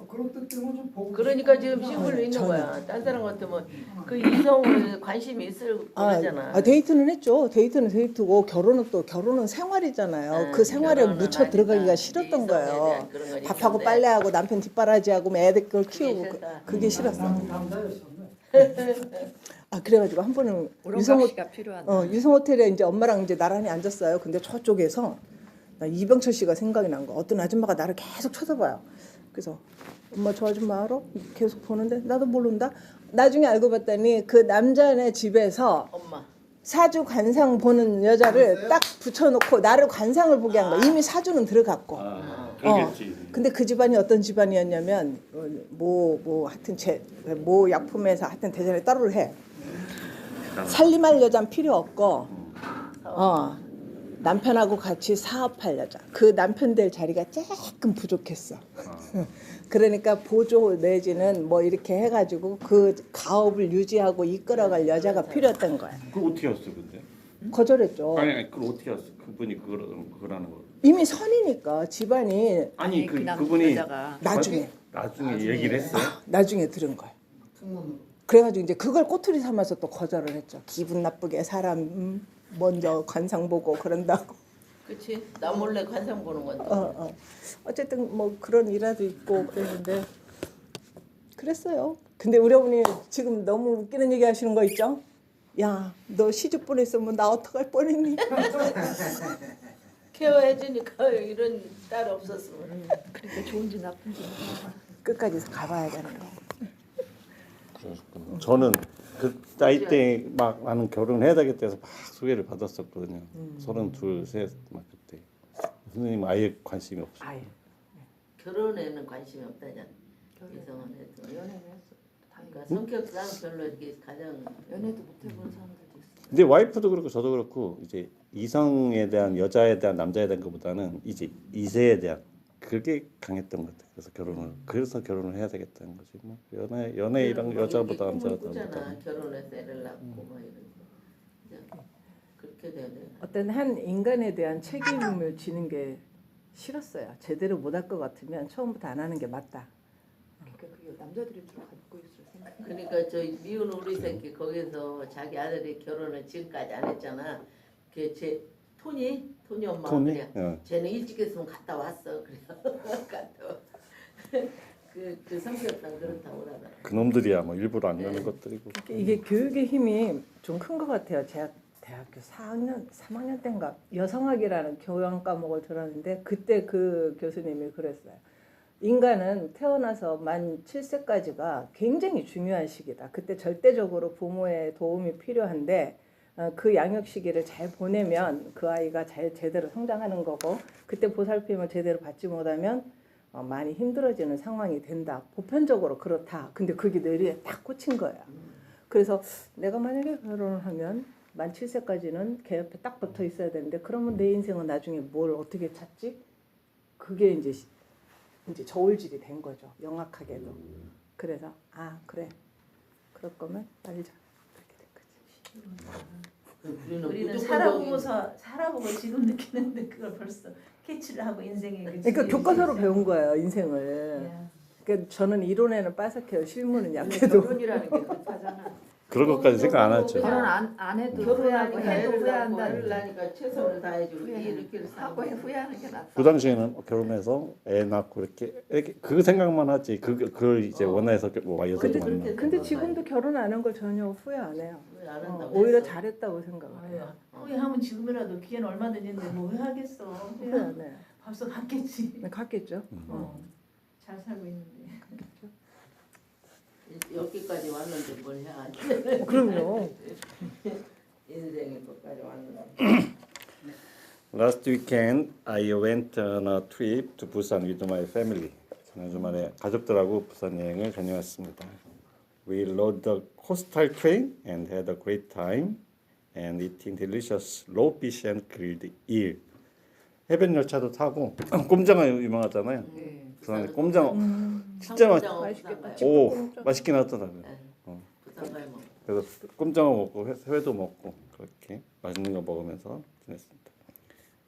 그런 뜻 때문에 좀 보고 그러니까 싶어요. 지금 싱글로 있는 거야. 딴 사람 같으면 그 이성을 관심이 있을 거잖아. 데이트는 했죠. 데이트는 데이트고 결혼은 생활이잖아요. 그 생활에 결혼은 묻혀 아니다. 들어가기가 싫었던 이성에 거예요. 대한 그런 건 밥하고 있는데. 빨래하고 남편 뒷바라지하고 뭐 애들 걸 키우고 싫다. 그게 싫었어. 남자였었네. 그래가지고 한 번은 우렁각시가 필요한. 유성호텔에 이제 엄마랑 이제 나란히 앉았어요. 근데 저쪽에서 나 이병철 씨가 생각이 난 거. 어떤 아줌마가 나를 계속 쳐다봐요. 그래서 엄마 저 아줌마 알아? 계속 보는데 나도 모른다. 나중에 알고 봤더니 그 남자네 집에서 엄마. 사주 관상 보는 여자를 딱 붙여놓고 나를 관상을 보게 한 거야. 이미 사주는 들어갔고. 그러겠지. 근데 그 집안이 어떤 집안이었냐면 하여튼 모 약품에서 하여튼 대전에 따로를 해. 살림할 여자는 필요 없고 남편하고 같이 사업할 여자. 그 남편 될 자리가 조금 부족했어. 그러니까 보조 내지는 뭐 이렇게 해가지고 그 가업을 유지하고 이끌어갈 여자가 필요했던 거야. 그걸 어떻게 했어 근데? 거절했죠. 아니 그걸 어떻게 했어? 그분이 그러는 거. 이미 선이니까 집안이 아니 그 그분이 여자가 나중에 얘기를 했어요. 나중에 들은 거야. 특문으로. 그래가지고 이제 그걸 꼬투리 삼아서 또 거절을 했죠. 기분 나쁘게 사람 먼저 관상 보고 그런다고. 그치? 나 몰래 관상 보는 건데. 어쨌든 뭐 그런 일화도 있고 그랬는데 그랬어요. 근데 우리 어머니 지금 너무 웃기는 얘기 하시는 거 있죠? 야, 너 시집 보냈으면 나 어떡할 뻔했니? 케어해주니까 이런 딸 없었으면. 그러니까 좋은지 나쁜지 끝까지 가봐야 되는 거. 저는 그 나이 때 막 나는 결혼해야 되겠다 해서 막 소개를 받았었거든요. 32, 3 막 그때. 선생님 아예 관심이 없어. 아예. 결혼에는 관심이 없다냐. 이성은 해도 연애를 했어. 그러니까 성격상 별로 이렇게 가장 연애도 못 해본 사람들도 있어. 근데 와이프도 그렇고 저도 그렇고 이제 이성에 대한 여자에 대한 남자에 대한 것보다는 이제 이세에 대한 그게 강했던 것 같아요. 그래서 결혼을 해야 되겠다는 거지. 뭐 연애 이런 여자보다 남자보다. 꾸잖아. 결혼해서 애를 낳고 막 이런 거. 이제 그렇게 돼야 돼. 어떤 한 인간에 대한 책임을 지는 게 싫었어요. 제대로 못할 것 같으면 처음부터 안 하는 게 맞다. 그러니까 그게 남자들이 좀 갖고 있을 생각. 그러니까 저 미운 우리 새끼 거기서 자기 아들이 결혼을 지금까지 안 했잖아. 그제 토니 엄마가 토니? 그래. 어. 쟤는 일찍 했으면 갔다 왔어. 그래. 갔다 와. 그 성격상 그렇다고 그러더라. 그놈들이야 뭐 일부러 안 가는 것들이고. 이게 교육의 힘이 좀 큰 것 같아요. 제가 대학교 3학년 때인가 여성학이라는 교양 과목을 들었는데 그때 그 교수님이 그랬어요. 인간은 태어나서 만 7세까지가 굉장히 중요한 시기다. 그때 절대적으로 부모의 도움이 필요한데 그 양육 시기를 잘 보내면 그 아이가 잘 제대로 성장하는 거고 그때 보살핌을 제대로 받지 못하면 많이 힘들어지는 상황이 된다. 보편적으로 그렇다. 근데 그게 뇌리에 딱 꽂힌 거예요. 그래서 내가 만약에 결혼을 하면 만 7세까지는 걔 옆에 딱 붙어 있어야 되는데 그러면 내 인생은 나중에 뭘 어떻게 찾지? 그게 이제 저울질이 된 거죠. 명확하게도. 그래서 그래. 그럴 거면 말자. 우리는 살아보고 지금 느끼는데 그걸 벌써 캐치를 하고 인생에 그러니까 교과서로 배운 거예요 인생을. 그러니까 저는 이론에는 빠삭해요. 실무는 약해도. 결혼이라는 게 그렇다잖아. 그런 것까지 생각 안 하죠. 결혼 안 해도 후회하고 해도 애를 후회한다는. 낳으니까 최선을 다해주고 이렇게 하고 후회하는 게 낫다. 그 당시에는 결혼해서 애 낳고 이렇게 그 생각만 하지. 그걸 이제 원해서 뭐 여자도 만나. 근데 지금도 결혼 안 한 걸 전혀 후회 안 해요. 후회 안 한다고 오히려 했어. 잘했다고 생각을 해요. 후회하면 지금이라도 기회는 얼마든지 있는데 뭐 후회하겠어. 후회 안 해요. 벌써 갔겠지. 갔겠죠. 잘 살고 있는데. 여기까지 왔는데 뭘 해야 그럼요. 인생이 끝까지 왔는데. Last weekend I went on a trip to Busan with my family. 지난 주말에 가족들하고 부산 여행을 다녀왔습니다. We rode the coastal train and had a great time and eating delicious raw fish and grilled eel. 해변 열차도 타고 꼼장어 유명하잖아요. 부산에 꼼장어 진짜 맛있겠다. 오 맛있긴 하더라고요. 부산 가면 그래서 꼼장어 먹고 회도 먹고 그렇게 맛있는 거 먹으면서 지냈습니다.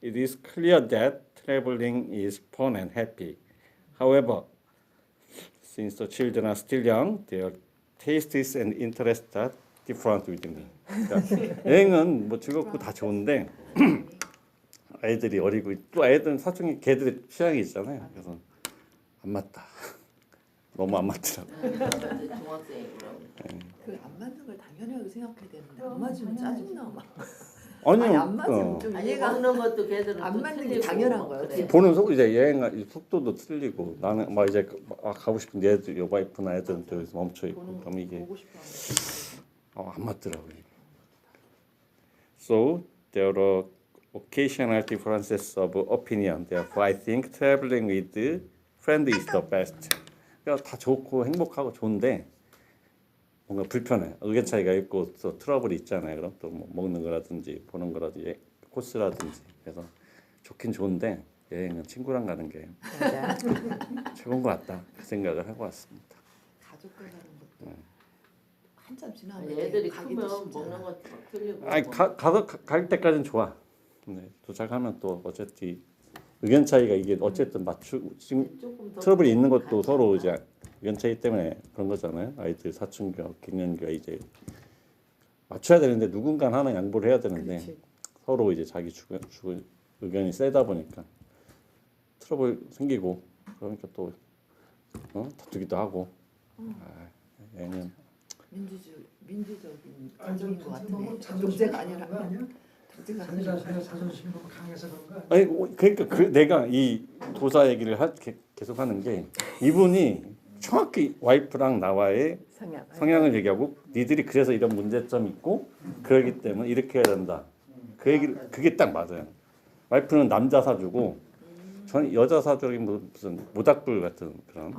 It is clear that traveling is fun and happy. However, since the children are still young, their tastes and interests are different with me. 그러니까 여행은 뭐 즐겁고 다 좋은데 아이들이 어리고 또 아이들은 사춘기 걔들의 취향이 있잖아요. 그래서 안 맞다. 너무 안 맞더라고. 중학생이라고. 그 안 맞는 걸 당연하게 생각해야 되는데 안 맞으면 짜증나 막. 아니요. 안 맞으면 좀 아니 이해가 먹는 것도 걔들은 안 또 맞는 게 틀리고 당연한 거야. 그래. 보는 속 이제 여행 속도도 틀리고 나는 막 이제 가고 싶은데 애들 요 와이프나 애들은 또 여기서 멈춰 있고 그럼 이게 안 맞더라고요. So there are occasional differences of opinion. Therefore, I think traveling with friend is the best. 그러니까 다 좋고 행복하고 좋은데 뭔가 불편해. 의견 차이가 있고 또 트러블이 있잖아요. 그럼 또 뭐 먹는 거라든지 보는 거라든지 코스라든지. 그래서 좋긴 좋은데 여행은 친구랑 가는 게 최고인 것 같다. 그 생각을 하고 왔습니다. 가족과 가는 것도 한참 지나면 애들이 가기도 크면 쉽잖아. 먹는 것도 막 틀리고. 아니 갈 때까지는 좋아. 네, 도착하면 또 어쨌든 의견 차이가 이게 어쨌든 지금 조금 더 트러블이 있는 것도 서로 이제 의견 차이 때문에 그런 거잖아요. 아이들 사춘기와 갱년기가 이제 맞춰야 되는데 누군가 하나 양보를 해야 되는데 서로 이제 자기 의견이 세다 보니까 트러블 생기고 그러니까 또 다투기도 하고. 얘는 민주적인 아니, 가족인 것 너무 같은데 자존심 존재가 아니라 그런 거 아니야? 존재가 자기 자신의 자존심이 너무 강해서 그런 거 아니야? 아니 그러니까 내가 이 도사 얘기를 계속 하는 게 이분이 정확히 와이프랑 나와의 성향을 얘기하고 니들이 그래서 이런 문제점이 있고 그러기 때문에 이렇게 해야 된다. 그 얘기를 그게 딱 맞아요. 와이프는 남자 사주고 저는 여자 사주라기 무슨 모닥불 같은 그런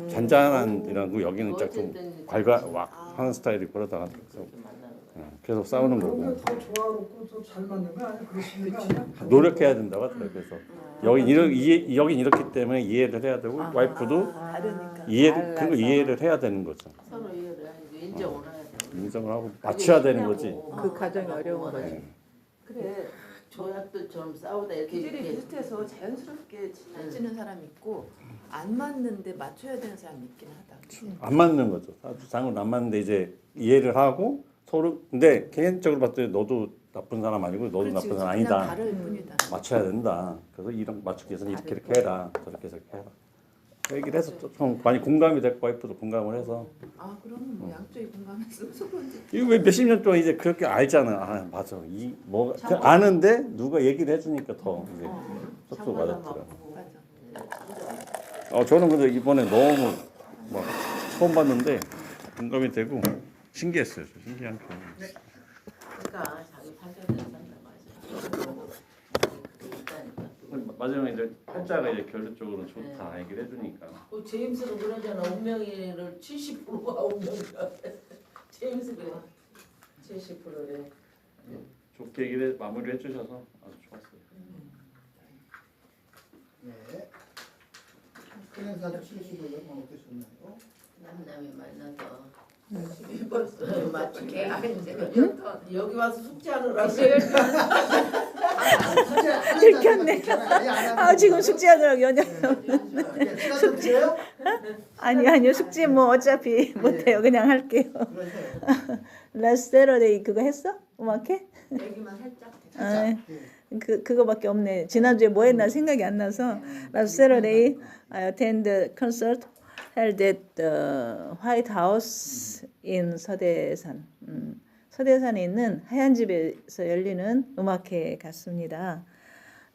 잔잔한 이런 거 여기는 좀 왈가 하는 스타일이 그러다가 계속 싸우는 거고 그런 게더 조화롭고 더 잘 맞는 거 아니야? 그러시는 거 아니야? 노력해야 된다고 하더라고요. 그래서 여긴 이렇기 때문에 이해를 해야 되고 와이프도 다르니까. 그걸 이해를 해야 되는 거죠. 서로 이해를 하고 인정을 해야 돼. 인정을 하고 맞춰야 되는 거지. 그 과정이 어려운 거지. 네. 그래. 조약들처럼 싸우다 이렇게 기질이 이렇게 비슷해서 자연스럽게 친해지는 사람이 있고 안 맞는데 맞춰야 되는 사람이 있긴 하다. 안 맞는 거죠. 사주상으로 안 맞는데 이제 이해를 하고 서로 근데 개인적으로 봤을 때 너도 나쁜 사람 아니고 너도 나쁜 사람 그냥 아니다. 다를 뿐이다. 맞춰야 된다. 그래서 이런 맞추기 위해서는 이렇게 해라. 저렇게 해서 이렇게 해라. 그 얘기를 해서 좀 많이 공감이 됐고 와이프도 공감을 해서 아 그럼 뭐 양쪽이 공감했으면 서로인지. 이거 왜 몇십 년 동안 이제 그렇게 알잖아. 아 맞아. 이 뭐 아는데 누가 얘기를 해주니까 더 이제 쏙쏙 맞았더라. 맞아. 저는 근데 이번에 너무 막 처음 봤는데 공감이 되고 신기했어요. 신기한 경험. 그러니까 자기 팔자에 대한 상담 맞아. 마지막에 이제 팔자가 이제 결론적으로 좋다 얘기를 해주니까. 제임스도 그러잖아. 운명이를 70%가 운명이야. 제임스 그래. 70%래. 좋게 얘기를 마무리 해주셔서 아주 좋았어요. 네. 클랜사도 70을 어떠셨나요? 남남이 만나서 벌써 맞추게 여기 와서 숙제하느라고. 들켰네. 지금 숙제하느라고 연연. 숙제요? 아니요 숙제 뭐 어차피 못해요. 그냥 할게요. 라스트 세러데이 그거 했어? 음악회? 얘기만 살짝. 아, 그거밖에 없네. 지난주에 뭐 했나 생각이 안 나서 라스트 세러데이 I attend the concert held at the White House in 서대산. 서대산에 있는 하얀 집에서 열리는 음악회에 갔습니다.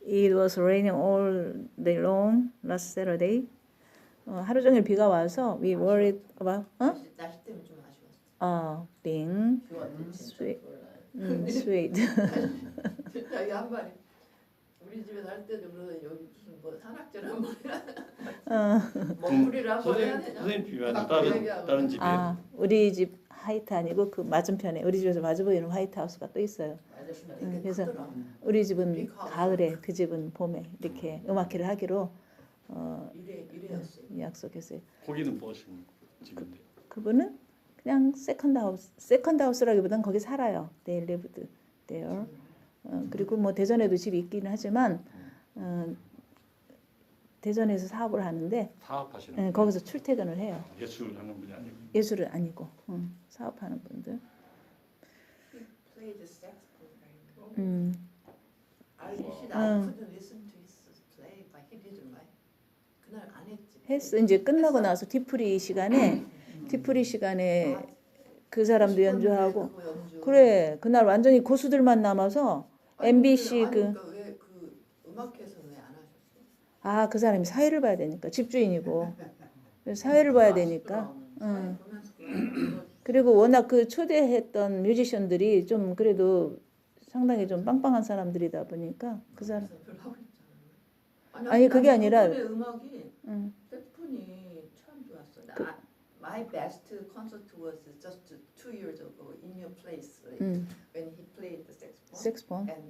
It was raining all day long last Saturday. 하루 종일 비가 와서 we worried about 날씨 때문에 좀 아쉬웠어. being sweet. 자기 한 말이 우리 집에 살 때도 그러더니 여기 무슨 뭐 산악제란 말이야. 먹부리를 한번 해야 되냐? 선생님 집이 다른 집이에요. 우리 집 화이트 아니고 그 맞은편에 우리 집에서 마주 보이는 화이트하우스가 또 있어요. 그래서 우리 집은 가을에 그 집은 봄에 이렇게 음악회를 하기로 약속했어요. 거기는 뭐 하시는 집인데요? 그분은 그냥 세컨드 하우스라기보다는 거기 살아요. They lived there. 그리고 뭐 대전에도 집이 있기는 하지만 대전에서 사업을 하는데 사업하시는 거기서 출퇴근을 해요. 예술하는 분이 아니고. 예술은 아니고 사업하는 분들. 했어. 이제 끝나고 나서 뒤풀이 시간에 그 사람도 연주하고 그래 그날 완전히 고수들만 남아서 MBC 그 음악회에서 왜 안 하셨어? 그 사람이 사회를 봐야 되니까 집주인이고 사회를 봐야 되니까 그리고 워낙 그 초대했던 뮤지션들이 좀 그래도 상당히 좀 빵빵한 사람들이다 보니까 그 사람 아니 그게 아니라 음악이 음. 색폰이 참 좋았어. 그- My best concert was just 2 years ago in your place 음. when he played the saxophone 색스폰 and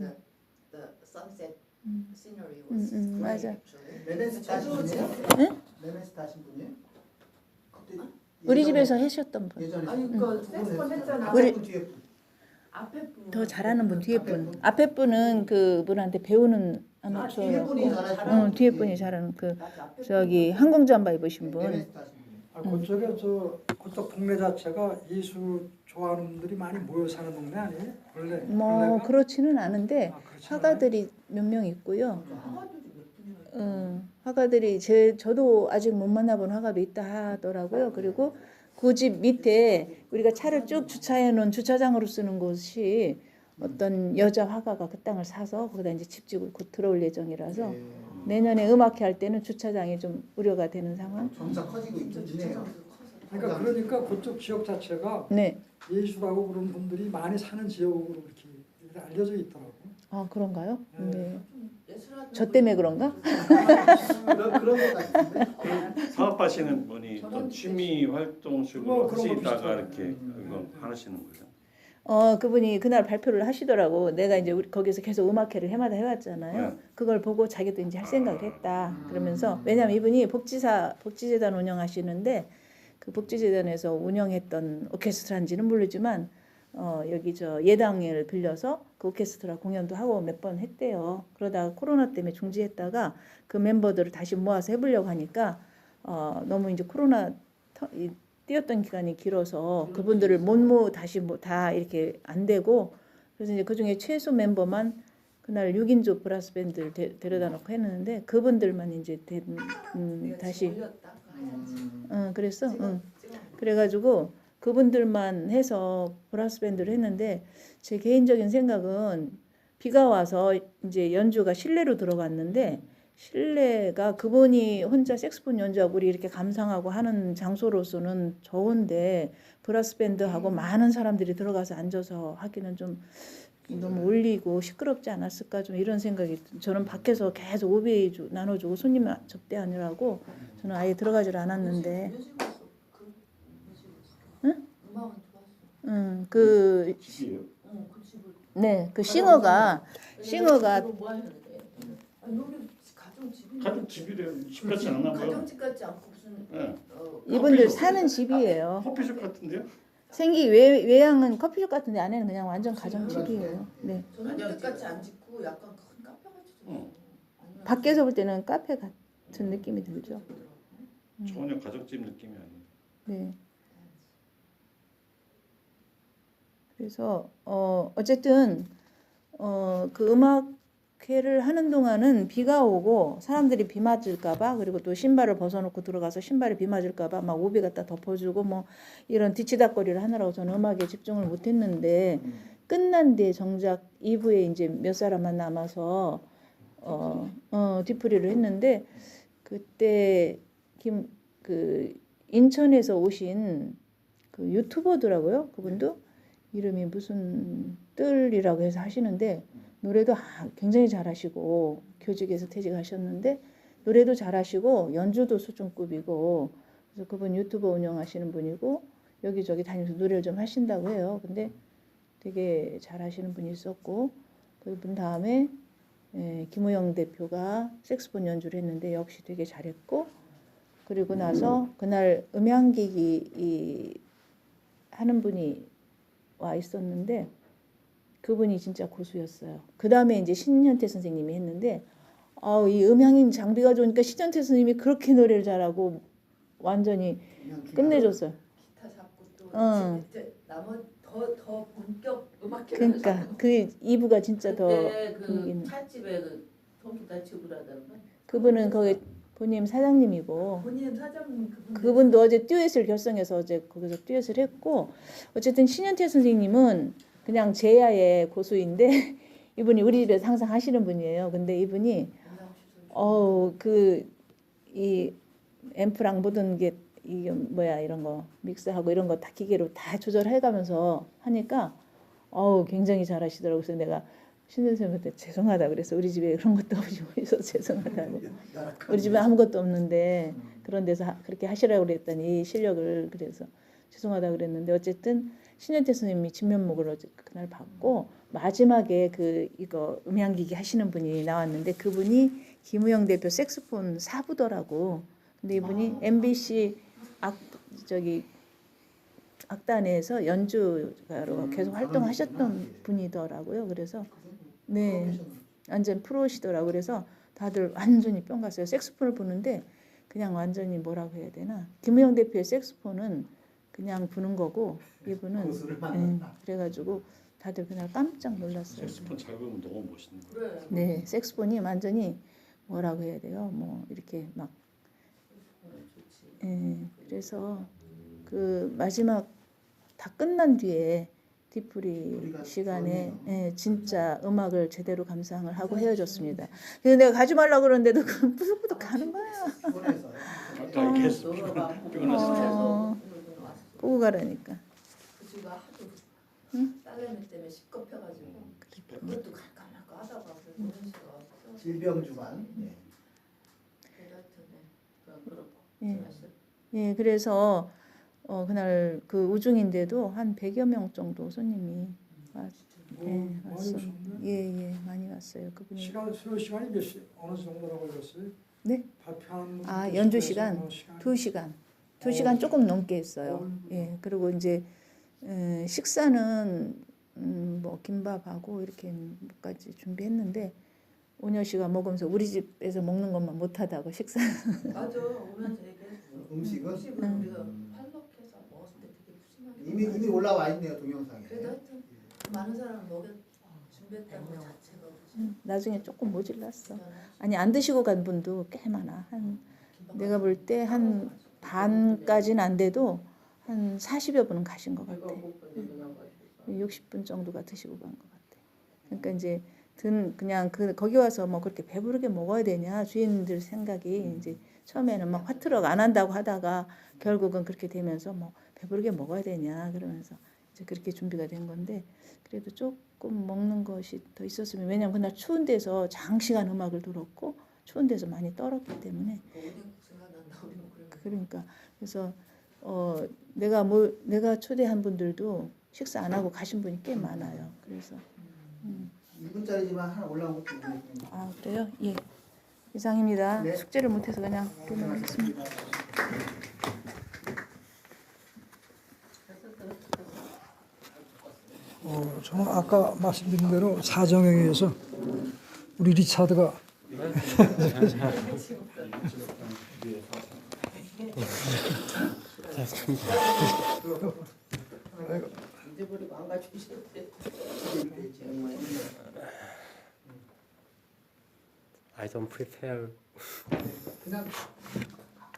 the sunset 음. scenery was great 맞아. actually. 레네스타 하신 분이에요? 응? 레네스타 하신 분이에요? 그때 우리 예전에- 집에서 하셨던 분. 예전에 아니 그 색스폰 했잖아. 우리- 뒤에 분. 앞에 분 더 잘하는 분 뒤에 앞에 분. 분. 앞에 분은 그 분한테 배우는 뒤에 아마추어였고 분이 잘하시는 뒤에 분이 잘하는 그 맞아, 앞에 저기 항공잠바 입으신 분. 레네스타 하신 분이에요. 그쪽에 그쪽 동네 자체가 예술 좋아하는 분들이 많이 모여 사는 동네 아니에요? 원래 뭐 원래가? 그렇지는 않은데 그렇지 않아요? 화가들이 몇 명 있고요. 화가들이 몇 분이나 화가들이 저도 아직 못 만나본 화가도 있다 하더라고요. 그리고 그 집 밑에 우리가 차를 쭉 주차해 놓은 주차장으로 쓰는 곳이 어떤 여자 화가가 그 땅을 사서 거기다 이제 집 짓고 곧 들어올 예정이라서 예. 내년에 음악회 할 때는 주차장이 좀 우려가 되는 상황. 점차 커지고 있네요. 그러니까 그쪽 지역 자체가 네. 예술하고 그런 분들이 많이 사는 지역으로 이렇게 알려져 있더라고. 아 그런가요? 네. 예술하는 저 때문에 그런가? 그런 것 같은데. 사업하시는 분이 또 취미 활동식으로 뭐 그런 거 하시다가 비슷하죠. 이렇게 이거 하시는 거죠. 그분이 그날 발표를 하시더라고. 내가 이제 우리 거기서 계속 음악회를 해마다 해왔잖아요. 네. 그걸 보고 자기도 이제 할 생각을 했다. 그러면서 왜냐면 이분이 복지재단 운영하시는데 그 복지재단에서 운영했던 오케스트라인지는 모르지만 여기 저 예당을 빌려서 그 오케스트라 공연도 하고 몇 번 했대요. 그러다가 코로나 때문에 중지했다가 그 멤버들을 다시 모아서 해보려고 하니까 너무 이제 코로나 뛰었던 기간이 길어서 그분들을 다시 다 이렇게 안 되고 그래서 이제 그 중에 최소 멤버만 그날 6인조 브라스 밴드를 데려다 놓고 했는데 그분들만 이제 다시 그랬어. 그래가지고 그분들만 해서 브라스 밴드를 했는데 제 개인적인 생각은 비가 와서 이제 연주가 실내로 들어갔는데 실내가 그분이 혼자 색스폰 연주하고 우리 이렇게 감상하고 하는 장소로서는 좋은데 브라스 밴드하고 많은 사람들이 들어가서 앉아서 하기는 좀 너무 울리고 시끄럽지 않았을까 좀 이런 생각이 저는 밖에서 계속 오비 나눠주고 손님 접대하느라고 저는 아예 들어가질 않았는데 음악은 좋았어. 그 집이에요. 그 집을 네, 그 싱어가 뭐 하는데? 아니 여기 가정집이 가족 집이래요. 집 같지 않나 봐요. 가정집 같지 않고 무슨 네. 이분들 사는 집이에요. 커피숍 같은데요? 외양은 커피숍 같은데 안에는 그냥 완전 가정집이에요. 네. 저는 그때같이 안 짓고 약간 큰 카페 같이 좀 밖에서 볼 때는 카페 같은 느낌이 들죠. 전혀 가정집 느낌이 아니에요. 네. 그래서 어쨌든 그 음악회를 하는 동안은 비가 오고 사람들이 비 맞을까봐 그리고 또 신발을 벗어놓고 들어가서 신발에 비 맞을까봐 막 오비 갖다 덮어주고 뭐 이런 뒤치다거리를 하느라고 저는 음악에 집중을 못했는데 끝난 뒤에 정작 2부에 이제 몇 사람만 남아서 뒤풀이를 했는데 그때 그 인천에서 오신 그 유튜버더라고요. 그분도 이름이 무슨 뜰이라고 해서 하시는데 노래도 굉장히 잘하시고 교직에서 퇴직하셨는데 노래도 잘하시고 연주도 수준급이고 그래서 그분 유튜버 운영하시는 분이고 여기저기 다니면서 노래를 좀 하신다고 해요. 근데 되게 잘하시는 분이 있었고 그분 다음에 김우영 대표가 색스폰 연주를 했는데 역시 되게 잘했고 그리고 나서 그날 음향기기 하는 분이 와 있었는데 그분이 진짜 고수였어요. 그 다음에 이제 신현태 선생님이 했는데 이 음향인 장비가 좋으니까 신현태 선생님이 그렇게 노래를 잘하고 완전히 끝내줬어요. 기타 잡고 또 응. 이제 나머지 더 본격 음악회를 그러니까 그 2부가 진짜 더 그때 분위기는. 그 찻집에 그 통기타 치고 그러던가. 그분은 거기 본인 사장님이고 본인 사장님 그분도 어제 듀엣을 결성해서 어제 거기서 듀엣을 했고 어쨌든 신현태 선생님은 그냥 제야의 고수인데 이분이 우리 집에서 항상 하시는 분이에요. 근데 이분이 이 앰프랑 모든 게 이게 뭐야 이런 거 믹스하고 이런 거 다 기계로 다 조절해가면서 하니까 굉장히 잘하시더라고요. 그래서 내가 신현 선생님한테 죄송하다 그래서 우리 집에 그런 것도 없이 그래서 죄송하다고. 우리 집에 아무것도 없는데 그런 데서 그렇게 하시라고 그랬더니 실력을 그래서 죄송하다 그랬는데 어쨌든 신현태 선생님이 진면목을 어제 그날 받고 마지막에 그 이거 음향기기 하시는 분이 나왔는데 그분이 김우영 대표 색소폰 사부더라고. 근데 이분이 MBC 악단에서 연주가로 계속 활동하셨던 분이더라고요. 그래서 네 완전 프로시더라고. 그래서 다들 완전히 뿅 갔어요. 색소폰을 부는데 그냥 완전히 뭐라고 해야 되나 김우영 대표의 색소폰은 그냥 부는 거고 이분은 그래가지고 다들 그냥 깜짝 놀랐어요. 색소폰 잘 부르면 너무 멋있는 거예요. 네, 색소폰이 완전히 뭐라고 해야 돼요? 뭐 이렇게 막 그래서 그 마지막 다 끝난 뒤에 디프리 시간에 진짜 음악을 제대로 감상을 하고 헤어졌습니다. 그래서 내가 가지 말라고 그러는데도 그 뿌득뿌득 가는 거야. 아까 계속 피곤하시죠. 보고 가라니까. 그 주가 하도 딸내미 때문에 시겁해가지고 그것도 갈까 말까 하다가 그런 시가 없어. 질병 주간. 예. 예, 그래서 그날 그 우중인데도 한 100여 명 정도 손님이 왔어요. 예, 많이 왔어요. 그분이. 수요 시간이 어느 정도라고 하셨어요? 네? 발표하는 연주 시간 2시간. 2시간 조금 넘게 했어요. 예. 그리고 이제 식사는 뭐 김밥하고 이렇게 뭐까지 준비했는데 오녀 씨가 먹으면서 우리 집에서 먹는 것만 못하다고 식사. 맞아 오면서 얘기했어. 음식은 우리가 팔lok해서 먹었을 때 되게 푸짐하게 이미 올라와 있네요 동영상에. 그래도 하여튼 많은 사람 준비했다는 것 자체가 나중에 조금 모질랐어. 아니 안 드시고 간 분도 꽤 많아. 내가 볼 때 한 반까지는 안 돼도 한 40여 분은 가신 것 같아. 60분 정도가 드시고 간 것 같아. 그러니까 이제 그냥 거기 와서 뭐 그렇게 배부르게 먹어야 되냐 주인들 생각이 이제 처음에는 막 화트럭 안 한다고 하다가 결국은 그렇게 되면서 뭐 배부르게 먹어야 되냐 그러면서 이제 그렇게 준비가 된 건데 그래도 조금 먹는 것이 더 있었으면 왜냐면 그날 추운 데서 장시간 음악을 들었고 추운 데서 많이 떨었기 때문에 그러니까 그래서 내가 초대한 분들도 식사 안 하고 가신 분이 꽤 많아요. 그래서 2분짜리지만 하나 올라온 것도 있네요. 그래요? 예. 이상입니다. 네. 숙제를 못해서 그냥 끝내겠습니다. 저는 아까 말씀드린 대로 사정에 의해서 우리 리차드가 잊어버리고 안 가져오셨대. I don't prepare. 그냥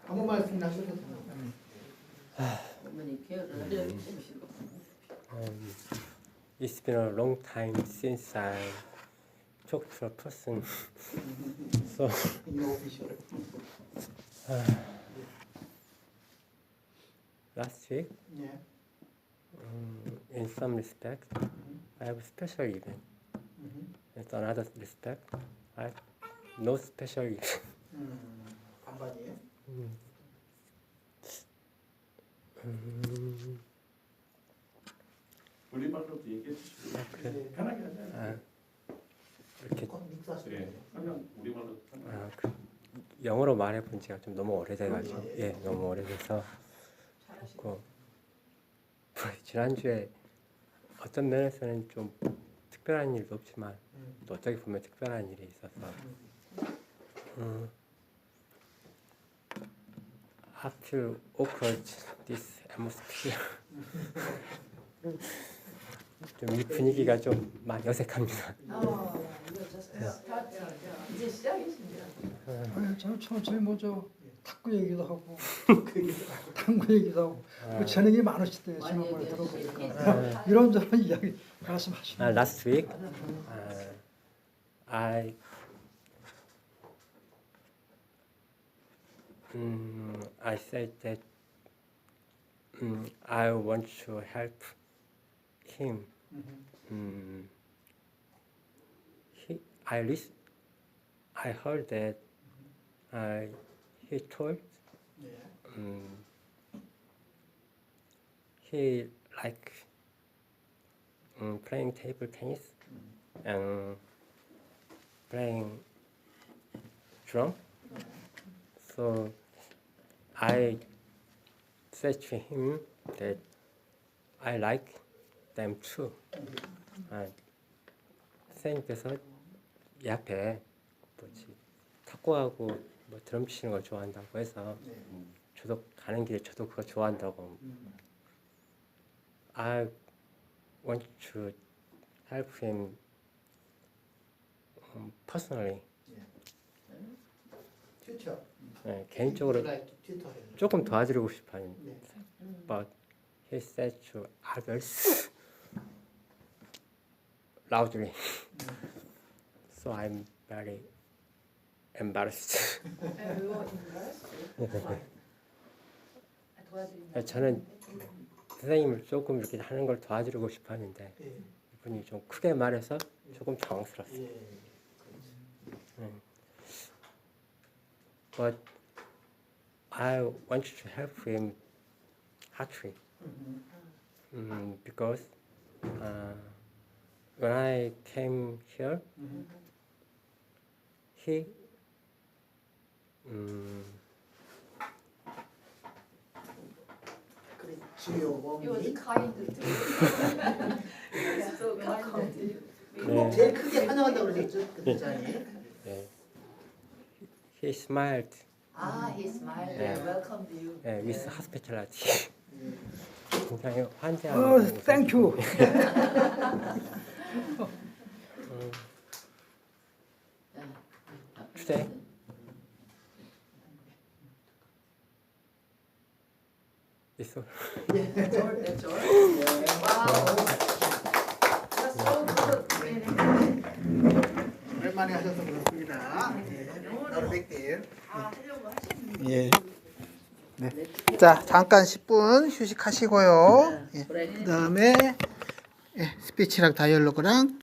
아무 말씀 하셔도 돼요. 어머니 케어를 해주시고. It's been a long time since I talked to a person. So last week, 예. in some respect, I have a special event. In another respect, I have no special event. 반반이에요. 우리말로도 얘기해 주시고 그래. 편하게 하잖아요. 이렇게 예, 그냥 우리말로 영어로 말해본 지가 좀 너무 오래돼가지고 너무 오래돼서 그렇고 지난주에 어떤 면에서는 좀 특별한 일도 없지만 또 어떻게 보면 특별한 일이 있어서 after awkward this atmosphere 좀 이 분위기가 좀 많이 어색합니다. 이제 시작이십니다. 저는 천천히 뭐저 탁구 얘기도 하고 탁구 얘기도 하고 그 재능이 많으시대요. 지난번에 들어보니까 이런저런 이야기 말씀하시네요. Last week, I said that I want to help him I heard that he told he like playing table tennis and playing drum. So I said to him that I like them too. 선생님께서 이 앞에 뭐지 탁구하고 뭐 드럼 치는 걸 좋아한다고 해서 저도 가는 길에 저도 그거 좋아한다고. I want to help him personally. 튜터. 네, 개인적으로 조금 도와드리고 싶어요. But he said to others loudly. So I'm very embarrassed. 저는 선생님을 조금 이렇게 하는 걸 도와드리고 싶었는데 이분이 좀 크게 말해서 조금 당황스럽어요. But I want to help him actually because when I came here, he 주요 원리. 네. 제일 크게 환영한다고 그러셨죠? 그 대장이. he smiled he smiled and welcomed you. with hospitality. 굉장히 환대하는. 땡큐. Today, it's all. That's all. 오랜만에 하셔서 그렇습니다. 나로 뵙길. 예. 네. 자, 잠깐 10분 휴식하시고요. 예. 그다음에 스피치랑 다이얼로그랑